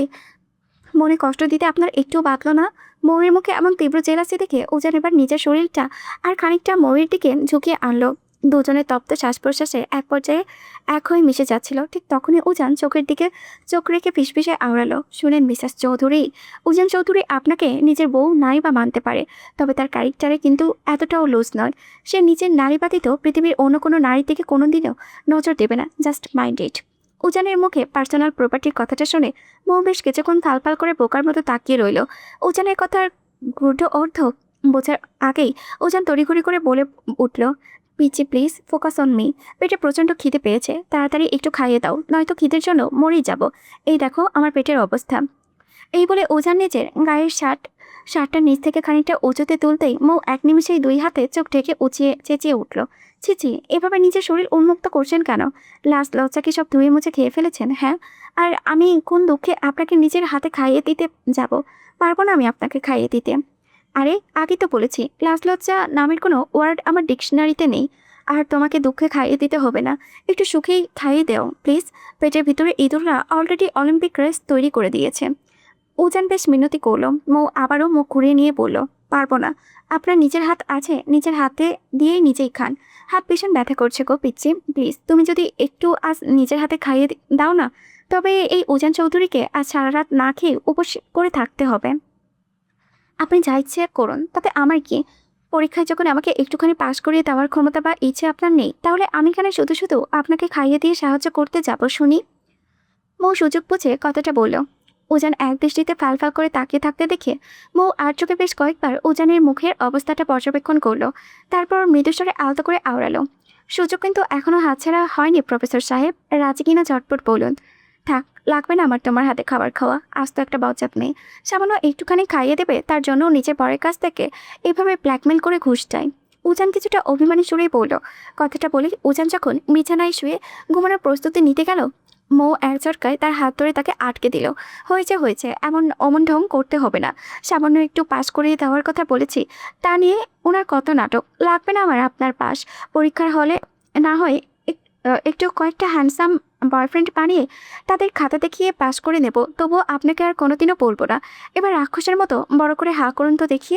মনে কষ্ট দিতে আপনার একটুও বাঁধল না? মৌয়ের মুখে এমন তীব্র জেলাসি দেখে উজান এবার নিজের শরীরটা আর খানিকটা মৌয়ের দিকে ঝুঁকিয়ে আনলো। দুজনের তপ্ত শ্বাস প্রশ্বাসে এক পর্যায়ে এক হয়ে মিশে যাচ্ছিল। ঠিক তখনই উজান চোখের দিকে চোখ রেখে ফিসফিসে আওড়ালো, শুনেন মিসেস চৌধুরী, উজান চৌধুরী আপনাকে নিজের বউ নাই বা মানতে পারে, তবে তার ক্যারেক্টারে কিন্তু এতটাও লুজ নয়। সে নিজের নারী ব্যতীত পৃথিবীর অন্য কোনো নারীর দিকে কোনোদিনও নজর দেবে না, জাস্ট মাইন্ড ইট। উজানের মুখে পার্সোনাল প্রপার্টির কথাটা শুনে মৌ বেশ কিছুক্ষণ থালপাল করে বোকার মতো তাকিয়ে রইল। উজানের কথার গূঢ় অর্থ বোঝার আগেই উজান তড়িঘড়ি করে বলে উঠল, পিচি প্লিজ ফোকাস অন মি। পেটে প্রচণ্ড খিদে পেয়েছে, তাড়াতাড়ি একটু খাইয়ে দাও, নয়তো খিদের জন্য মরেই যাব। এই দেখো আমার পেটের অবস্থা। এই বলে উজান নিজের গায়ের শার্টটা নিচ থেকে খানিকটা উঁচুতে তুলতেই মৌ এক নিমিষেই 2 হাতে চোখ ঢেকে চেঁচিয়ে উঠল, ছিচি, এভাবে নিজের শরীর উন্মুক্ত করছেন কেন? লাশ লজ্জা কি সব ধুয়ে মুছে খেয়ে ফেলেছেন? হ্যাঁ, আর আমি কোন দুঃখে আপনাকে নিজের হাতে খাইয়ে দিতে যাব? পারবো না আমি আপনাকে খাইয়ে দিতে। আরে আগে তো বলেছি লাশ লজ্জা নামের কোনো ওয়ার্ড আমার ডিকশনারিতে নেই। আর তোমাকে দুঃখে খাইয়ে দিতে হবে না, একটু সুখেই খাইয়ে দেও প্লিজ। পেটের ভিতরে ইঁদুররা অলরেডি অলিম্পিক রেস তৈরি করে দিয়েছে। উজান বেশ মিনতি করল। মৌ আবারও মুখ ঘুরিয়ে নিয়ে বলল, পারবো না। আপনার নিজের হাত আছে, নিজের হাতে দিয়েই নিজেই খান। হাত ভীষণ ব্যথা করছে গো পিচ্ছি, প্লিজ তুমি যদি একটু আজ নিজের হাতে খাইয়ে দাও না, তবে এই উজান চৌধুরীকে আজ সারা রাত না খেয়ে উপোস করে থাকতে হবে। আপনি যা ইচ্ছে করুন, তাতে আমার কি? পরীক্ষায় যখন আমাকে একটুখানি পাশ করিয়ে দেওয়ার ক্ষমতা বা ইচ্ছে আপনার নেই, তাহলে আমি কেন শুধু শুধু আপনাকে খাইয়ে দিয়ে সাহায্য করতে যাব শুনি? মৌ সুযোগ বুঝে কথাটা বলল। উজান এক দৃষ্টিতে ফাল করে তাকিয়ে থাকতে দেখে মৌ আর চোখে বেশ কয়েকবার উজানের মুখের অবস্থাটা পর্যবেক্ষণ করলো। তারপর মৃদুস্বরে আলতো করে আওড়ালো, সুযোগ কিন্তু এখনো হাতছাড়া হয়নি প্রফেসর সাহেব, রাজি কিনা ঝটপট বলুন। থাক, লাগবে না আমার তোমার হাতে খাবার খাওয়া, আজ তো একটা বজ্জাত মেয়ে, সামান্য একটুখানি খাইয়ে দেবে তার জন্য নিজের বরের কাছ থেকে এভাবে ব্ল্যাকমেল করে ঘুষ চাই। উজান কিছুটা অভিমানী সুরেই বলল। কথাটা বলে উজান যখন বিছানায় শুয়ে ঘুমানোর প্রস্তুতি নিতে গেল, মৌ এক ঝটকায় তার হাত ধরে তাকে আটকে দিল। হয়েছে হয়েছে, এমন অমন ঢং করতে হবে না, সামান্য একটু পাস করিয়ে দেওয়ার কথা বলেছি, তা নিয়ে ওনার কত নাটক, লাগবে না আমার আপনার পাস। পরীক্ষার হলে না হয় একটু কয়েকটা হ্যান্ডসাম বয়ফ্রেন্ড বানিয়ে তাদের খাতা দেখিয়ে পাস করে নেব, তবুও আপনাকে আর কোনোদিনও বলবো না। এবার রাক্ষসের মতো বড় করে হা করুন তো দেখি।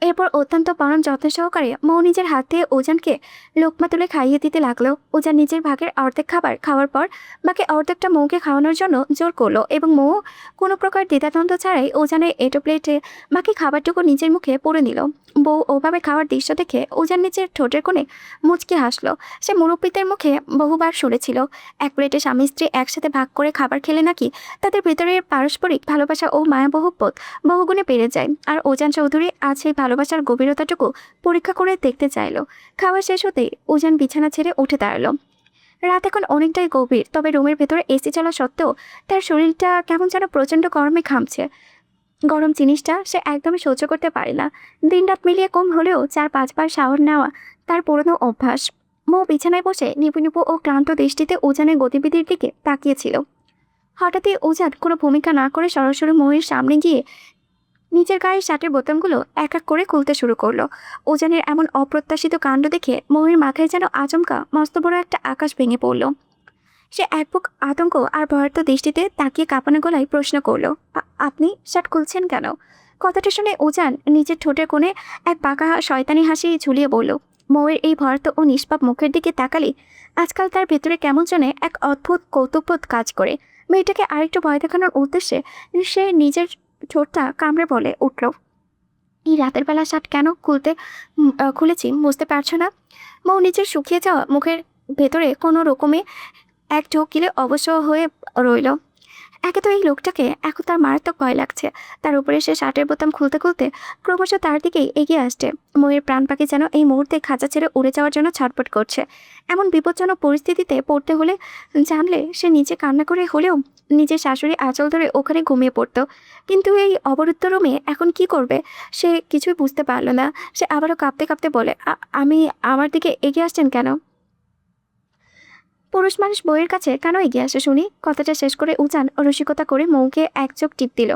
এরপর অত্যন্ত পরম যত্ন সহকারে মৌ নিজের হাত দিয়ে ওজানকে লোকমা তুলে খাইয়ে দিতে লাগলো। ওজান নিজের ভাগের অর্ধেক খাবার খাওয়ার পর বাকি অর্ধেকটা মৌকে খাওয়ানোর জন্য জোর করলো এবং মৌ কোনো প্রকার দ্বিধাদ্বন্দ্ব ছাড়াই ওজানের এটো প্লেটে বাকি খাবারটুকু নিজের মুখে পড়ে নিল। বউ ওভাবে খাওয়ার দৃশ্য দেখে ওজান নিজের ঠোঁটের কোণে মুচকি হাসলো। সে মুরব্বীদের মুখে বহুবার শুনেছিল এক প্লেটে স্বামী স্ত্রী একসাথে ভাগ করে খাবার খেলে নাকি তাদের ভেতরের পারস্পরিক ভালোবাসা ও মায়াবহুবোধ বহুগুণে বেড়ে যায়। আর ওজান চৌধুরী আজ সেই ভালোবাসার গভীরতাটুকু পরীক্ষা করে দেখতে চাইল। খাওয়া শেষ হতেই ওজান বিছানা ছেড়ে উঠে দাঁড়ালো। রাত এখন অনেকটাই গভীর, তবে রুমের ভেতরে এসি চলা সত্ত্বেও তার শরীরটা কেমন যেন প্রচণ্ড গরমে ঘামছে। গরম জিনিসটা সে একদমই সহ্য করতে পারে না। দিন রাত মিলিয়ে কম হলেও 4-5 বার শাওয়ার নেওয়া তার পুরনো অভ্যাস। মৌ বিছানায় বসে নিপু ও ক্লান্ত দৃষ্টিতে উজানের গতিবিধির দিকে তাকিয়েছিল। হঠাৎই উজান কোনো ভূমিকা না করে সরাসরি মৌয়ের সামনে গিয়ে নিজের গায়ের শার্টের বোতামগুলো এক এক করে খুলতে শুরু করলো। উজানের এমন অপ্রত্যাশিত কাণ্ড দেখে মৌয়ের মাথায় যেন আচমকা মস্ত বড় একটা আকাশ ভেঙে পড়ল। সে এক বুক আতঙ্ক আর ভয়ার্ত দৃষ্টিতে তাকিয়ে কাঁপানো গলায় প্রশ্ন করলো, আপনি শার্ট খুলছেন কেন? কথাটা শুনে উজান নিজের ঠোঁটের কোণে এক বাঁকা শয়তানি হাসি ঝুলিয়ে বলল। মৌয়ের এই ভয়ার্ত ও নিষ্পাপ মুখের দিকে তাকালে আজকাল তার ভেতরে কেমন যেন এক অদ্ভুত কৌতুকবোধ কাজ করে। মেয়েটাকে আরেকটু ভয় দেখানোর উদ্দেশ্যে সে নিজের ঠোঁটটা কামড়ে বলে উঠল, এই রাতের বেলা শার্ট কেন খুলেছি বুঝতে পারছো না? মৌ নিজের শুকিয়ে যাওয়া মুখের ভেতরে কোনো রকমে এক ঢোক গিলে অবশ্য হয়ে রইল। একে তো এই লোকটাকে এখন তার মারাত্মক ভয় লাগছে, তার উপরে সে শার্টের বোতাম খুলতে খুলতে ক্রমশ তার দিকেই এগিয়ে আসছে। ময়ের প্রাণ পাখি যেন এই মুহূর্তে খাঁচা ছেড়ে উড়ে যাওয়ার জন্য ছটফট করছে। এমন বিপজ্জনক পরিস্থিতিতে পড়তে হলে জানলে সে নিজে কান্না করে হলেও নিজের শাশুড়ি আঁচল ধরে ওখানে ঘুমিয়ে পড়তো। কিন্তু এই অবরুদ্ধ রুমে এখন কি করবে সে কিছুই বুঝতে পারল না। সে আবারও কাঁপতে কাঁপতে বলে, আমি আমার দিকে এগিয়ে আসছেন কেন? পুরুষ মানুষ বইয়ের কাছে কেন এগিয়ে আসে শুনি? কথাটা শেষ করে উজান রসিকতা করে মৌকে এক চোখ টিপ দিল।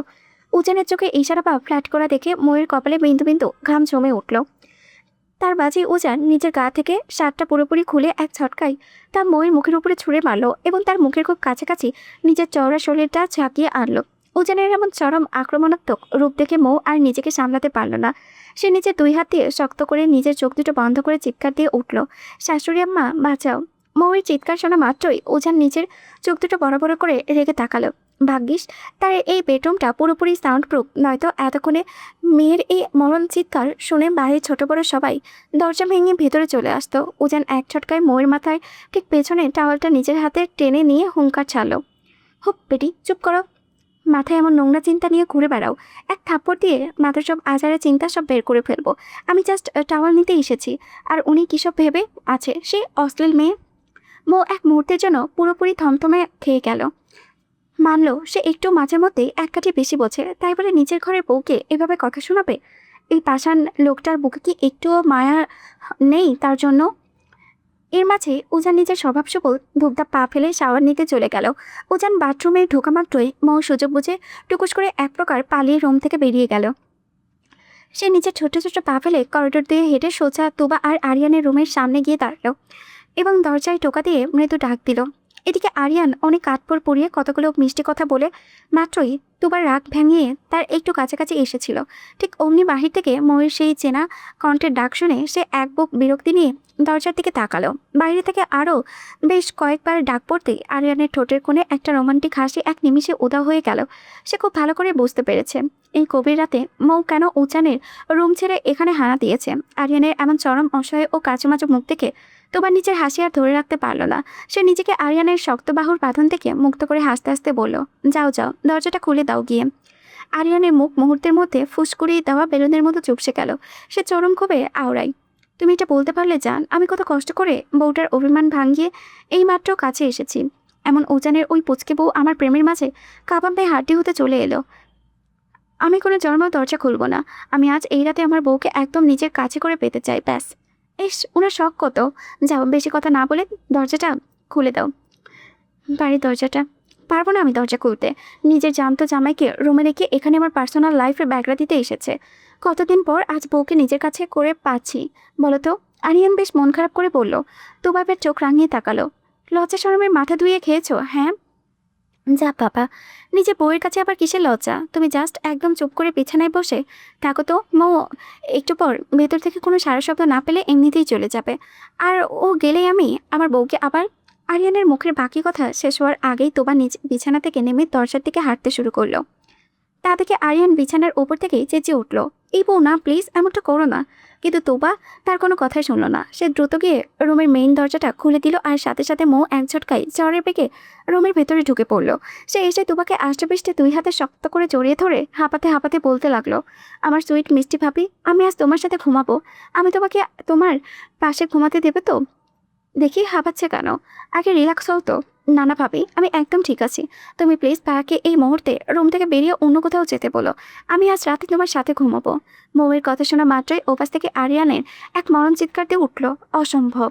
উজানের চোখে ইশারা বা ফ্ল্যাট করা দেখে মৌয়ের কপালে বিন্দু বিন্দু ঘাম জমে উঠল। তার বাজি উজান নিজের গা থেকে শার্টটা পুরোপুরি খুলে এক ঝটকায় তার মৌয়ের মুখের উপরে ছুঁড়ে মারল এবং তার মুখের খুব কাছাকাছি নিজের চওড়া শরীরটা ঝাঁকিয়ে আনলো। উজানের এমন চরম আক্রমণাত্মক রূপ দেখে মৌ আর নিজেকে সামলাতে পারল না। সে নিজের দুই হাত দিয়ে শক্ত করে নিজের চোখ দুটো বন্ধ করে চিৎকার দিয়ে উঠল, শাশুড়ি আম্মা বাঁচাও! মৌয়ের চিৎকার শোনা মাত্রই উজান নিজের চোখ দুটো বড় বড় করে রেগে তাকালো। ভাগ্যিস তার এই বেডরুমটা পুরোপুরি সাউন্ড প্রুফ, নয়তো এতক্ষণে মেয়ের এই মরণ চিৎকার শুনে বাড়ির ছোট বড় সবাই দরজা ভেঙে ভেতরে চলে আসতো। উজান এক ছটকায় মৌয়ের মাথায় ঠিক পেছনে টাওয়ালটা নিজের হাতে টেনে নিয়ে হুঙ্কার ছাড়লো, হুপ বেটি চুপ করো, মাথায় এমন নোংরা চিন্তা নিয়ে ঘুরে বেড়াও, এক থাপ্পড় দিয়ে মাথার সব আজারে চিন্তা সব বের করে ফেলবো। আমি জাস্ট টাওয়াল নিতে এসেছি, আর উনি কী সব ভেবে আছে সে অশ্লীল মেয়ে। মৌ এক মুহূর্তের জন্য পুরোপুরি থমথমে খেয়ে গেল। মানলো সে একটু মাঝে মধ্যেই এক কাঠি বেশি বোঝে, তাই বলে নিজের ঘরের বউকে এভাবে কথা শোনাবে? এই পাষাণ লোকটার বুকে কি একটুও মায়া নেই তার জন্য? এর মাঝে উজান নিজের স্বভাব সবল ধূপধাপ পা ফেলে শাওয়ার নিতে চলে গেল। উজান বাথরুমে ঢোকা মাত্রই মৌ সুযোগ বুঝে টুকুস করে এক প্রকার পালিয়ে রুম থেকে বেরিয়ে গেল। সে নিজের ছোট ছোট পা ফেলে করিডোর দিয়ে হেঁটে সোজা তুবা আর আরিয়ানের রুমের সামনে গিয়ে দাঁড়ালো এবং দরজায় টোকা দিয়ে মৃদু ডাক দিল। এদিকে আরিয়ান অনেক কাঠপড় পরিয়ে কতগুলো মিষ্টি কথা বলে মাত্রই তুবার রাগ ভেঙিয়ে তার একটু কাছাকাছি এসেছিল। ঠিক অমনি বাহির থেকে ময়ের সেই চেনা কণ্ঠের ডাক শুনে সে এক বুক বিরক্তি নিয়ে দরজার দিকে তাকালো। বাইরে থেকে আরও বেশ কয়েকবার ডাক পড়তেই আরিয়ানের ঠোঁটের কোণে একটা রোমান্টিক হাসি এক নিমিষে উধাও হয়ে গেল। সে খুব ভালো করে বুঝতে পেরেছে এই গভীর রাতে মৌ কেন উজানের রুম ছেড়ে এখানে হানা দিয়েছে। আরিয়ানের এমন চরম অসহায় ও কাচুমাচু মুখ দেখে তোবা নিজের হাসি আর ধরে রাখতে পারল না। সে নিজেকে আরিয়ানের শক্ত বাহুর বাঁধন থেকে মুক্ত করে হাসতে হাসতে বলল, যাও যাও, দরজাটা খুলে দাও গিয়ে। আরিয়ানের মুখ মুহূর্তের মধ্যে ফুসকুড়িয়ে দেওয়া বেলুনের মতো চুপসে গেল। সে চরম ক্ষোভে আওড়ায়, তুমি এটা বলতে পারলে জান, আমি কত কষ্ট করে বউটার অভিমান ভাঙিয়ে এইমাত্র কাছে এসেছি। এমন ওজানের ওই পুচকে বউ আমার প্রেমের মাঝে কাবাবে হাড্ডি হতে চলে এলো। আমি কোনো জন্মেও দরজা খুলব না। আমি আজ এই রাতে আমার বউকে একদম নিজের কাছে করে পেতে চাই, ব্যাস। ইস, ওনার শখ কত। যাও, বেশি কথা না বলে দরজাটা খুলে দাও। বাড়ির দরজাটা পারবো না আমি দরজা খুলতে। নিজের জানতো জামাইকে রুমে রেখে এখানে আমার পার্সোনাল লাইফে ব্যাগরা দিতে এসেছে। কতদিন পর আজ বউকে নিজের কাছে করে পাচ্ছি বলো তো। আরিয়ান বেশ মন খারাপ করে বলল। তোবাবের চোখ রাঙিয়ে তাকালো। লজ্জা শরমের মাথা ধুয়ে খেয়েছো? হ্যাঁ। যা বাবা, নিজের বউয়ের কাছে আবার কিসের লজ্জা? তুমি জাস্ট একদম চুপ করে বিছানায় বসে থাকো তো মৌ। একটু পর ভেতর থেকে কোনো সারা শব্দ না পেলে এমনিতেই চলে যাবে। আর ও গেলেই আমি আমার বউকে আবার। আরিয়ানের মুখের বাকি কথা শেষ হওয়ার আগেই তোবা নিজ বিছানা থেকে নেমে দরজার দিকে হাঁটতে শুরু করলো। তা থেকে আরিয়ান বিছানার ওপর থেকেই চেঁচিয়ে উঠল, এই বউ না, প্লিজ এমনটা করো না। কিন্তু তোবা তার কোনো কথাই শুনল না। সে দ্রুত গিয়ে রুমের মেইন দরজাটা খুলে দিল আর সাথে সাথে মৌ এক ঝটকায় জ্বরের বেগে রুমের ভেতরে ঢুকে পড়ল। সে এসে তোবাকে আষ্টেপৃষ্টে দুই হাতে শক্ত করে জড়িয়ে ধরে হাঁপাতে হাঁপাতে বলতে লাগলো, আমার সুইট মিষ্টি ভাবি, আমি আজ তোমার সাথে ঘুমাবো। আমি তোমাকে তোমার পাশে ঘুমাতে দেবে তো? দেখি হাঁপাচ্ছে কেন, আগে রিল্যাক্স হও তো। না না ভাবি, আমি একদম ঠিক আছি। তুমি প্লিজ ভাইয়াকে এই মুহূর্তে রুম থেকে বেরিয়ে অন্য কোথাও যেতে বলো। আমি আজ রাতে তোমার সাথে ঘুমাবো। মৌয়ের কথা শোনা মাত্রই ওপাশ থেকে আরিয়ানের এক মরণ চিৎকার দিয়ে উঠল, অসম্ভব।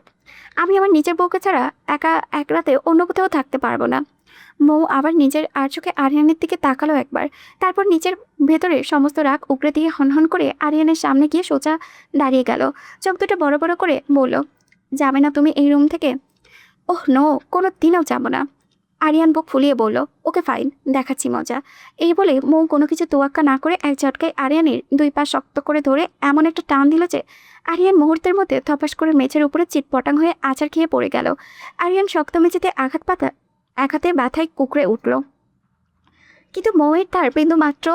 আমি আমার নিজের বউকে ছাড়া একা এক রাতে অন্য কোথাও থাকতে পারবো না। মৌ আবার নিজের আর চোখে আরিয়ানের দিকে তাকালো একবার, তারপর নিজের ভেতরে সমস্ত রাগ উগড়ে দিয়ে হনহন করে আরিয়ানের সামনে গিয়ে সোজা দাঁড়িয়ে গেল। চোখ দুটো বড় বড় করে বলল, যাবে না তুমি এই রুম থেকে? ওহ নো, কোনো দিনও যাবো না। আরিয়ান বুক ফুলিয়ে বলল, ওকে ফাইন, দেখাচ্ছি মজা। এই বলে মৌ কোনো কিছু তোয়াক্কা না করে এক ঝটকায় আরিয়ানের দুই পা শক্ত করে ধরে এমন একটা টান দিল যে আরিয়ান মুহূর্তের মধ্যে থপাস করে মেঝের উপরে চিটপটাং হয়ে আছাড় খেয়ে পড়ে গেল। আরিয়ান শক্ত মেঝেতে এক হাতে ব্যথায় কুকড়ে উঠল। কিন্তু মৌয়ের তার বিন্দু মাত্র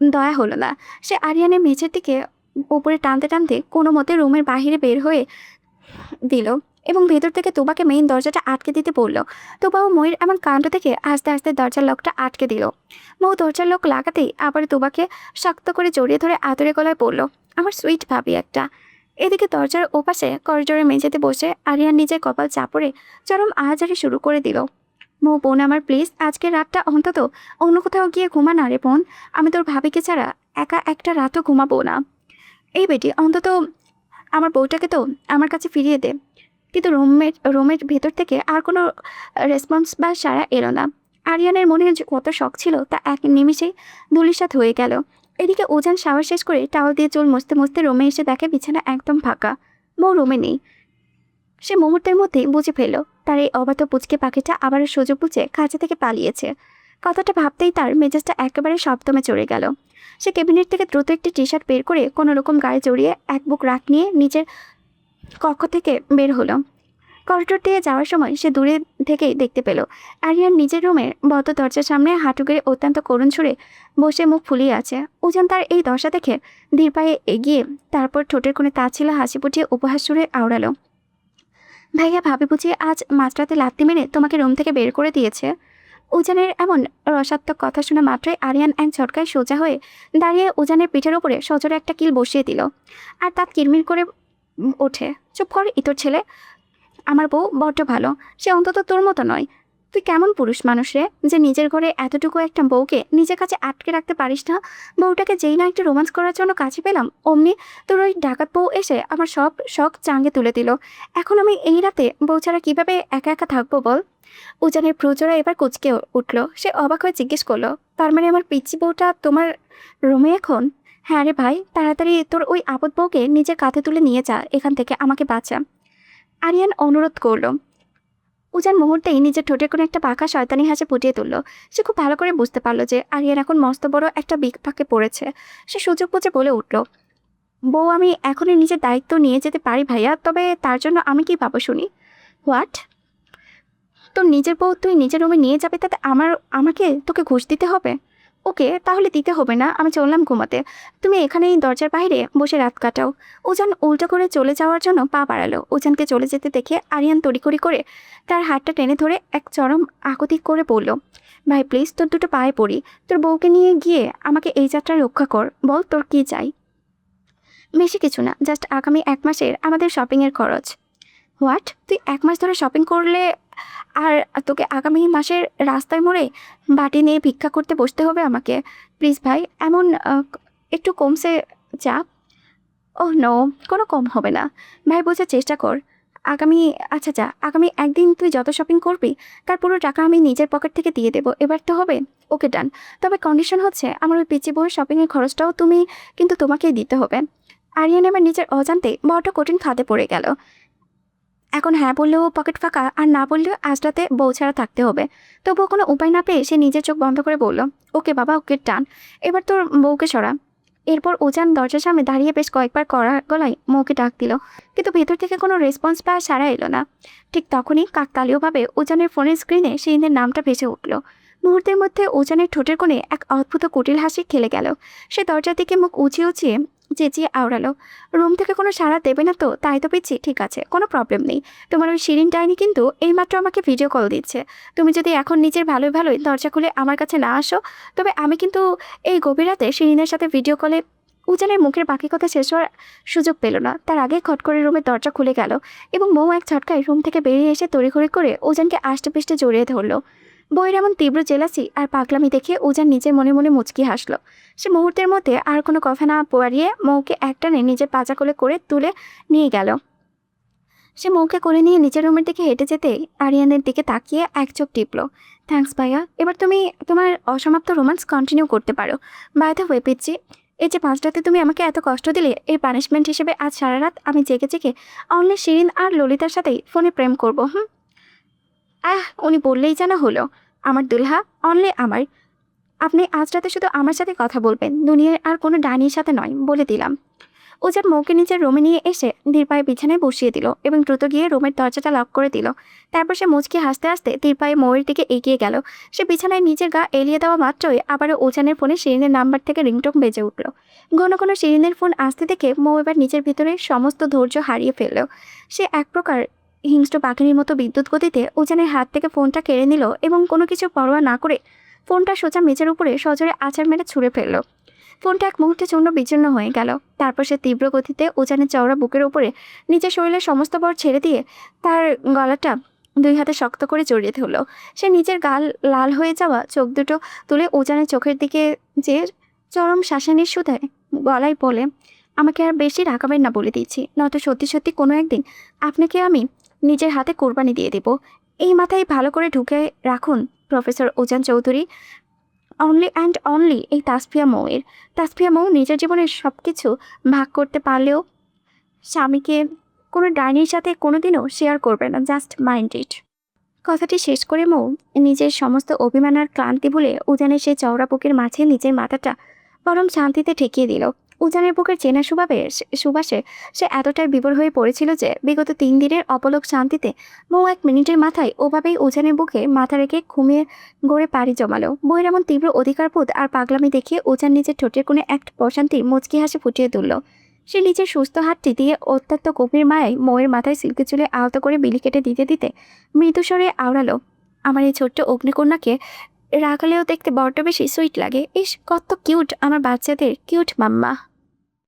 দয়া হলো না। সে আরিয়ানের মেঝের দিকে উপরে টানতে টানতে কোনো মতে রুমের বাহিরে বের হয়ে দিল এবং ভেতর থেকে তোবাকে মেইন দরজাটা আটকে দিতে বলল। তোবাও মৌয়ের এমন কাণ্ড থেকে আস্তে আস্তে দরজার লকটা আটকে দিল। মৌ দরজার লক লাগাতেই আবার তোবাকে শক্ত করে জড়িয়ে ধরে আদরে গলায় বলল, আমার সুইট ভাবি একটা। এদিকে দরজার ওপাশে করিডোরে মেঝেতে বসে আরিয়ান নিজের কপাল চাপড়ে চরম আহাজারি শুরু করে দিল। মৌ বোন আমার, প্লিজ আজকের রাতটা অন্তত অন্য কোথাও গিয়ে ঘুমা না রে বোন। আমি তোর ভাবিকে ছাড়া একা একটা রাতও ঘুমাবো না। এই বেটি, অন্তত আমার বউটাকে তো আমার কাছে ফিরিয়ে দে। কিন্তু রুমের ভেতর থেকে আর কোনো রেসপন্স বা সাড়া এলো না। আরিয়ানের মনে কত শখ ছিল তা এক নিমিষেই ধূলিসাৎ হয়ে গেল। এদিকে ওজান শাওয়ার শেষ করে টাওয়াল দিয়ে চুল মুছতে মুছতে রুমে এসে দেখে বিছানা একদম ফাঁকা। মৌ রুমে নেই। সে মুহূর্তের মধ্যেই বুঝে ফেলল তার এই অবাধ পুচকে পাখিটা আবার সুযোগ বুঝে কাছে থেকে পালিয়েছে। কথাটা ভাবতেই তার মেজাজটা একেবারে সপ্তমে চড়ে গেল। সে ক্যাবিনেট থেকে দ্রুত একটি টি শার্ট বের করে কোনো রকম গায়ে জড়িয়ে এক বুক রাখ নিয়ে নিজের কক্ষ থেকে বের হলো। করিডোর দিয়ে যাওয়ার সময় সে দূরে থেকেই দেখতে পেল আরিয়ান নিজের রুমের বদ্ধ দরজার সামনে হাঁটু গেড়ে অত্যন্ত করুণ সুরে বসে মুখ ফুলিয়ে আছে। উজান তার এই দশা দেখে ধীর পায়ে এগিয়ে তারপর ঠোঁটের কোণে তাচ্ছিল্য হাসি ফুটিয়ে উপহাস সুরে আওড়ালো, ভাইয়া ভাবি বুঝিয়ে আজ মাঝরাতে লাত্তি মেরে তোমাকে রুম থেকে বের করে দিয়েছে? উজানের এমন রসাত্মক কথা শোনা মাত্রই আরিয়ান এক ঝটকায় সোজা হয়ে দাঁড়িয়ে উজানের পিঠের ওপরে সজোরে একটা কিল বসিয়ে দিল আর তার কিরমির করে ওঠে, চুপ কর ইতর ছেলে। আমার বউ বড্ড ভালো, সে অন্তত তোর মতো নয়। তুই কেমন পুরুষ মানুষ রে যে নিজের ঘরে এতটুকু একটা বউকে নিজের কাছে আটকে রাখতে পারিস না? বউটাকে যেই না একটু রোমান্স করার জন্য কাছে পেলাম, অমনি তোর ওই ডাকাত বউ এসে আমার সব শখ চাঙ্গে তুলে দিল। এখন আমি এই রাতে বউ ছাড়া কীভাবে একা একা থাকবো বল? উজানের প্রজোরা এবার কুচকে উঠল। সে অবাক হয়ে জিজ্ঞেস করলো, তার মানে আমার পিচ্চি বউটা তোমার রুমে এখন? হ্যাঁ রে ভাই, তাড়াতাড়ি তোর ওই আপদ বউকে নিজের কাঁধে তুলে নিয়ে যা এখান থেকে, আমাকে বাঁচা। আরিয়ান অনুরোধ করল। উজান মুহূর্তেই নিজের ঠোঁটে কোনো একটা পাকা শয়তানি হাসি ফুটিয়ে তুলল। সে খুব ভালো করে বুঝতে পারলো যে আরিয়ান এখন মস্ত বড় একটা বিপাকে পড়েছে। সে সুযোগ বুঝে বলে উঠল, বউ আমি এখনই নিজের দায়িত্ব নিয়ে যেতে পারি ভাইয়া, তবে তার জন্য আমি কি পাবো শুনি? হোয়াট? তোর নিজের বউ তুই নিজের রুমে নিয়ে যাবে, তাতে আমাকে তোকে ঘুষ দিতে হবে? ওকে, তাহলে দিতে হবে না, আমি চললাম ঘুমাতে। তুমি এখানেই দরজার বাইরে বসে রাত কাটাও। উজান উল্টো করে চলে যাওয়ার জন্য পা বাড়ালো। উজানকে চলে যেতে দেখে আরিয়ান তড়িঘড়ি করে তার হাতটা টেনে ধরে এক চরম আকুতি করে বলল, ভাই প্লিজ তোর দুটো পায়ে পড়ি, তোর বউকে নিয়ে গিয়ে আমাকে এই যাত্রা রক্ষা কর, বল তোর কি চাই। বেশি কিছু না, জাস্ট আগামী 1 মাসের আমাদের শপিংয়ের খরচ। হোয়াট, তুই 1 মাস ধরে শপিং করলে আর তোকে আগামী মাসের রাস্তায় মোড়ে বাটি নিয়ে ভিক্ষা করতে বসতে হবে আমাকে? প্লিজ ভাই, এমন একটু কমছে যা। ওহ নো, কোনো কম হবে না ভাই, বোঝার চেষ্টা কর। আগামী আচ্ছা যা, আগামী একদিন তুই যত শপিং করবি তার পুরো টাকা আমি নিজের পকেট থেকে দিয়ে দেবো, এবার তো হবে? ওকে ডান, তবে কন্ডিশন হচ্ছে আমার ওই পিচি বউয়ের শপিংয়ের খরচটাও কিন্তু তোমাকেই দিতে হবে। আরিয়ান এবার নিজের অজান্তে বড় কঠিন খাদে পড়ে গেল। এখন হ্যাঁ বললেও পকেট ফাঁকা, আর না বললেও আজ রাতে বউ ছাড়া থাকতে হবে। তবুও কোনো উপায় না পেয়ে সে নিজের চোখ বন্ধ করে বলল, ওকে বাবা, ওকে টান, এবার তোর বউকে সরা। এরপর উজান দরজার সামনে দাঁড়িয়ে বেশ কয়েকবার কড়া গলায় মৌকে ডাক দিল, কিন্তু ভেতর থেকে কোনো রেসপন্স পাওয়া সাড়া এলো না। ঠিক তখনই কাকতালীয়ভাবে উজানের ফোনের স্ক্রিনে শিরিনের নামটা ভেসে উঠল। মুহূর্তের মধ্যে উজানের ঠোঁটের কোণে এক অদ্ভুত কুটিল হাসি খেলে গেল। সে দরজার দিকে মুখ উঁচিয়ে উঁচিয়ে চেঁচিয়ে আওড়ালো, রুম থেকে কোনো সাড়া দেবে না তো? তাই তো পিচ্ছি, ঠিক আছে, কোনো প্রবলেম নেই। তোমার ওই শিরিন ডাইনি কিন্তু এইমাত্র আমাকে ভিডিও কল দিচ্ছে। তুমি যদি এখন নিজের ভালোই ভালোই দরজা খুলে আমার কাছে না আসো, তবে আমি কিন্তু এই গভীর রাতে শিরিনের সাথে ভিডিও কলে। উজানের মুখের বাকি কথা শেষ হওয়ার সুযোগ পেল না, তার আগে খট করে রুমের দরজা খুলে গেল এবং মৌ এক ঝটকায় রুম থেকে বেরিয়ে এসে তড়িঘড়ি করে উজানকে আষ্টেপৃষ্টে জড়িয়ে ধরলো। বইয়ের এমন তীব্র জেলাসি আর পাগলামি দেখে উজান নিজের মনে মনে মুচকি হাসলো। সে মুহূর্তের মধ্যে আর কোনো কথা না বাড়িয়ে মৌকে একটানে নিজের পাজা কোলে করে তুলে নিয়ে গেল। সে মৌকে করে নিয়ে নিজের রুমের দিকে হেঁটে যেতে আরিয়ানের দিকে তাকিয়ে এক চোখ টিপল। থ্যাঙ্কস ভাইয়া, এবার তুমি তোমার অসমাপ্ত রোমান্স কন্টিনিউ করতে পারো। বাই দ্য ওয়ে পিচ্ছি, এই যে 5 রাতে তুমি আমাকে এত কষ্ট দিলে, এর পানিশমেন্ট হিসেবে আজ সারা রাত আমি জেগে জেগে অনলি শিরিন আর ললিতার সাথেই ফোনে প্রেম করবো। উনি বললেই যেন হলো, আমার দুলহা, অনলি আমার। আপনি আজ রাতে শুধু আমার সাথে কথা বলবেন, দুনিয়ার আর কোনো ডাইনির সাথে নয়, বলে দিলাম। উজান মৌকে নিজের রুমে নিয়ে এসে ধীরপায়ে বিছানায় বসিয়ে দিল এবং দ্রুত গিয়ে রুমের দরজাটা লক করে দিল। তারপর সে মুচকি হাসতে হাসতে ধীরপায়ে মৌয়ের দিকে এগিয়ে গেল। সে বিছানায় নিজের গা এলিয়ে দেওয়া মাত্রই আবারও উজানের ফোনে শিরিনের নাম্বার থেকে রিংটোন বেজে উঠল। ঘন ঘন শিরিনের ফোন আসতে দেখে মৌ এবার নিজের ভিতরে সমস্ত ধৈর্য হারিয়ে ফেলল। সে এক প্রকার হিংস্র পাখির মতো বিদ্যুৎ গতিতে উজানের হাত থেকে ফোনটা কেড়ে নিল এবং কোনো কিছু পরোয়া না করে ফোনটা সোজা মেঝের উপরে সজোরে আছাড় মেরে ছুঁড়ে ফেলল। ফোনটা এক মুহূর্তে চূর্ণ বিচূর্ণ হয়ে গেল। তারপর সে তীব্র গতিতে উজানের চওড়া বুকের উপরে নিজের শরীরের সমস্ত বর ছেড়ে দিয়ে তার গলাটা 2 হাতে শক্ত করে জড়িয়ে ধরল। সে নিজের গাল লাল হয়ে যাওয়া চোখ দুটো তুলে উজানের চোখের দিকে যে চরম শাসানির সুধায় গলায় বলে, আমাকে আর বেশি রাখাবেন না বলে দিচ্ছি, নয়তো সত্যি সত্যি কোনো একদিন আপনাকে আমি নিজের হাতে কোরবানি দিয়ে দেব। এই মাথায় ভালো করে ঢুকে রাখুন professor Ujan Chowdhury, only and only এই তাসফিয়া মৌ নিজের জীবনের সব কিছু ভাগ করতে পারলেও স্বামীকে কোনো ডাইনির সাথে কোনোদিনও শেয়ার করবে না, জাস্ট মাইন্ড ইট। কথাটি শেষ করে মৌ নিজের সমস্ত অভিমান আর ক্লান্তি ভুলে উজানের সেই চওড়া বুকের মাঝে নিজের মাথাটা পরম শান্তিতে ঠেকিয়ে দিল। উজানের বুকের চেনা সুবাসে সে এতটাই বিভোর হয়ে পড়েছিল যে বিগত 3 দিনের অপলক শান্তিতে মৌ 1 মিনিটের মাথায় ওভাবেই উজানের বুকে মাথা রেখে ঘুমিয়ে গড়ে পাড়ি জমালো। বইয়ের এমন তীব্র অধিকারবোধ আর পাগলামি দেখিয়ে উজান নিজের ঠোঁটের কোণে এক প্রশান্তি মুচকি হাসি ফুটিয়ে তুলল। সে নিজের সুস্থ হাতটি দিয়ে অত্যন্ত গভীর মায়ায় মৌয়ের মাথায় সিল্কি চুলে আলতো করে বিলি কেটে দিতে দিতে মৃদুস্বরে আওড়ালো, আমার এই ছোট্ট অগ্নিকন্যাকে রাখালেও দেখতে বড্ড বেশি সুইট লাগে। ইস, কত কিউট আমার বাচ্চাদের কিউট মাম্মা।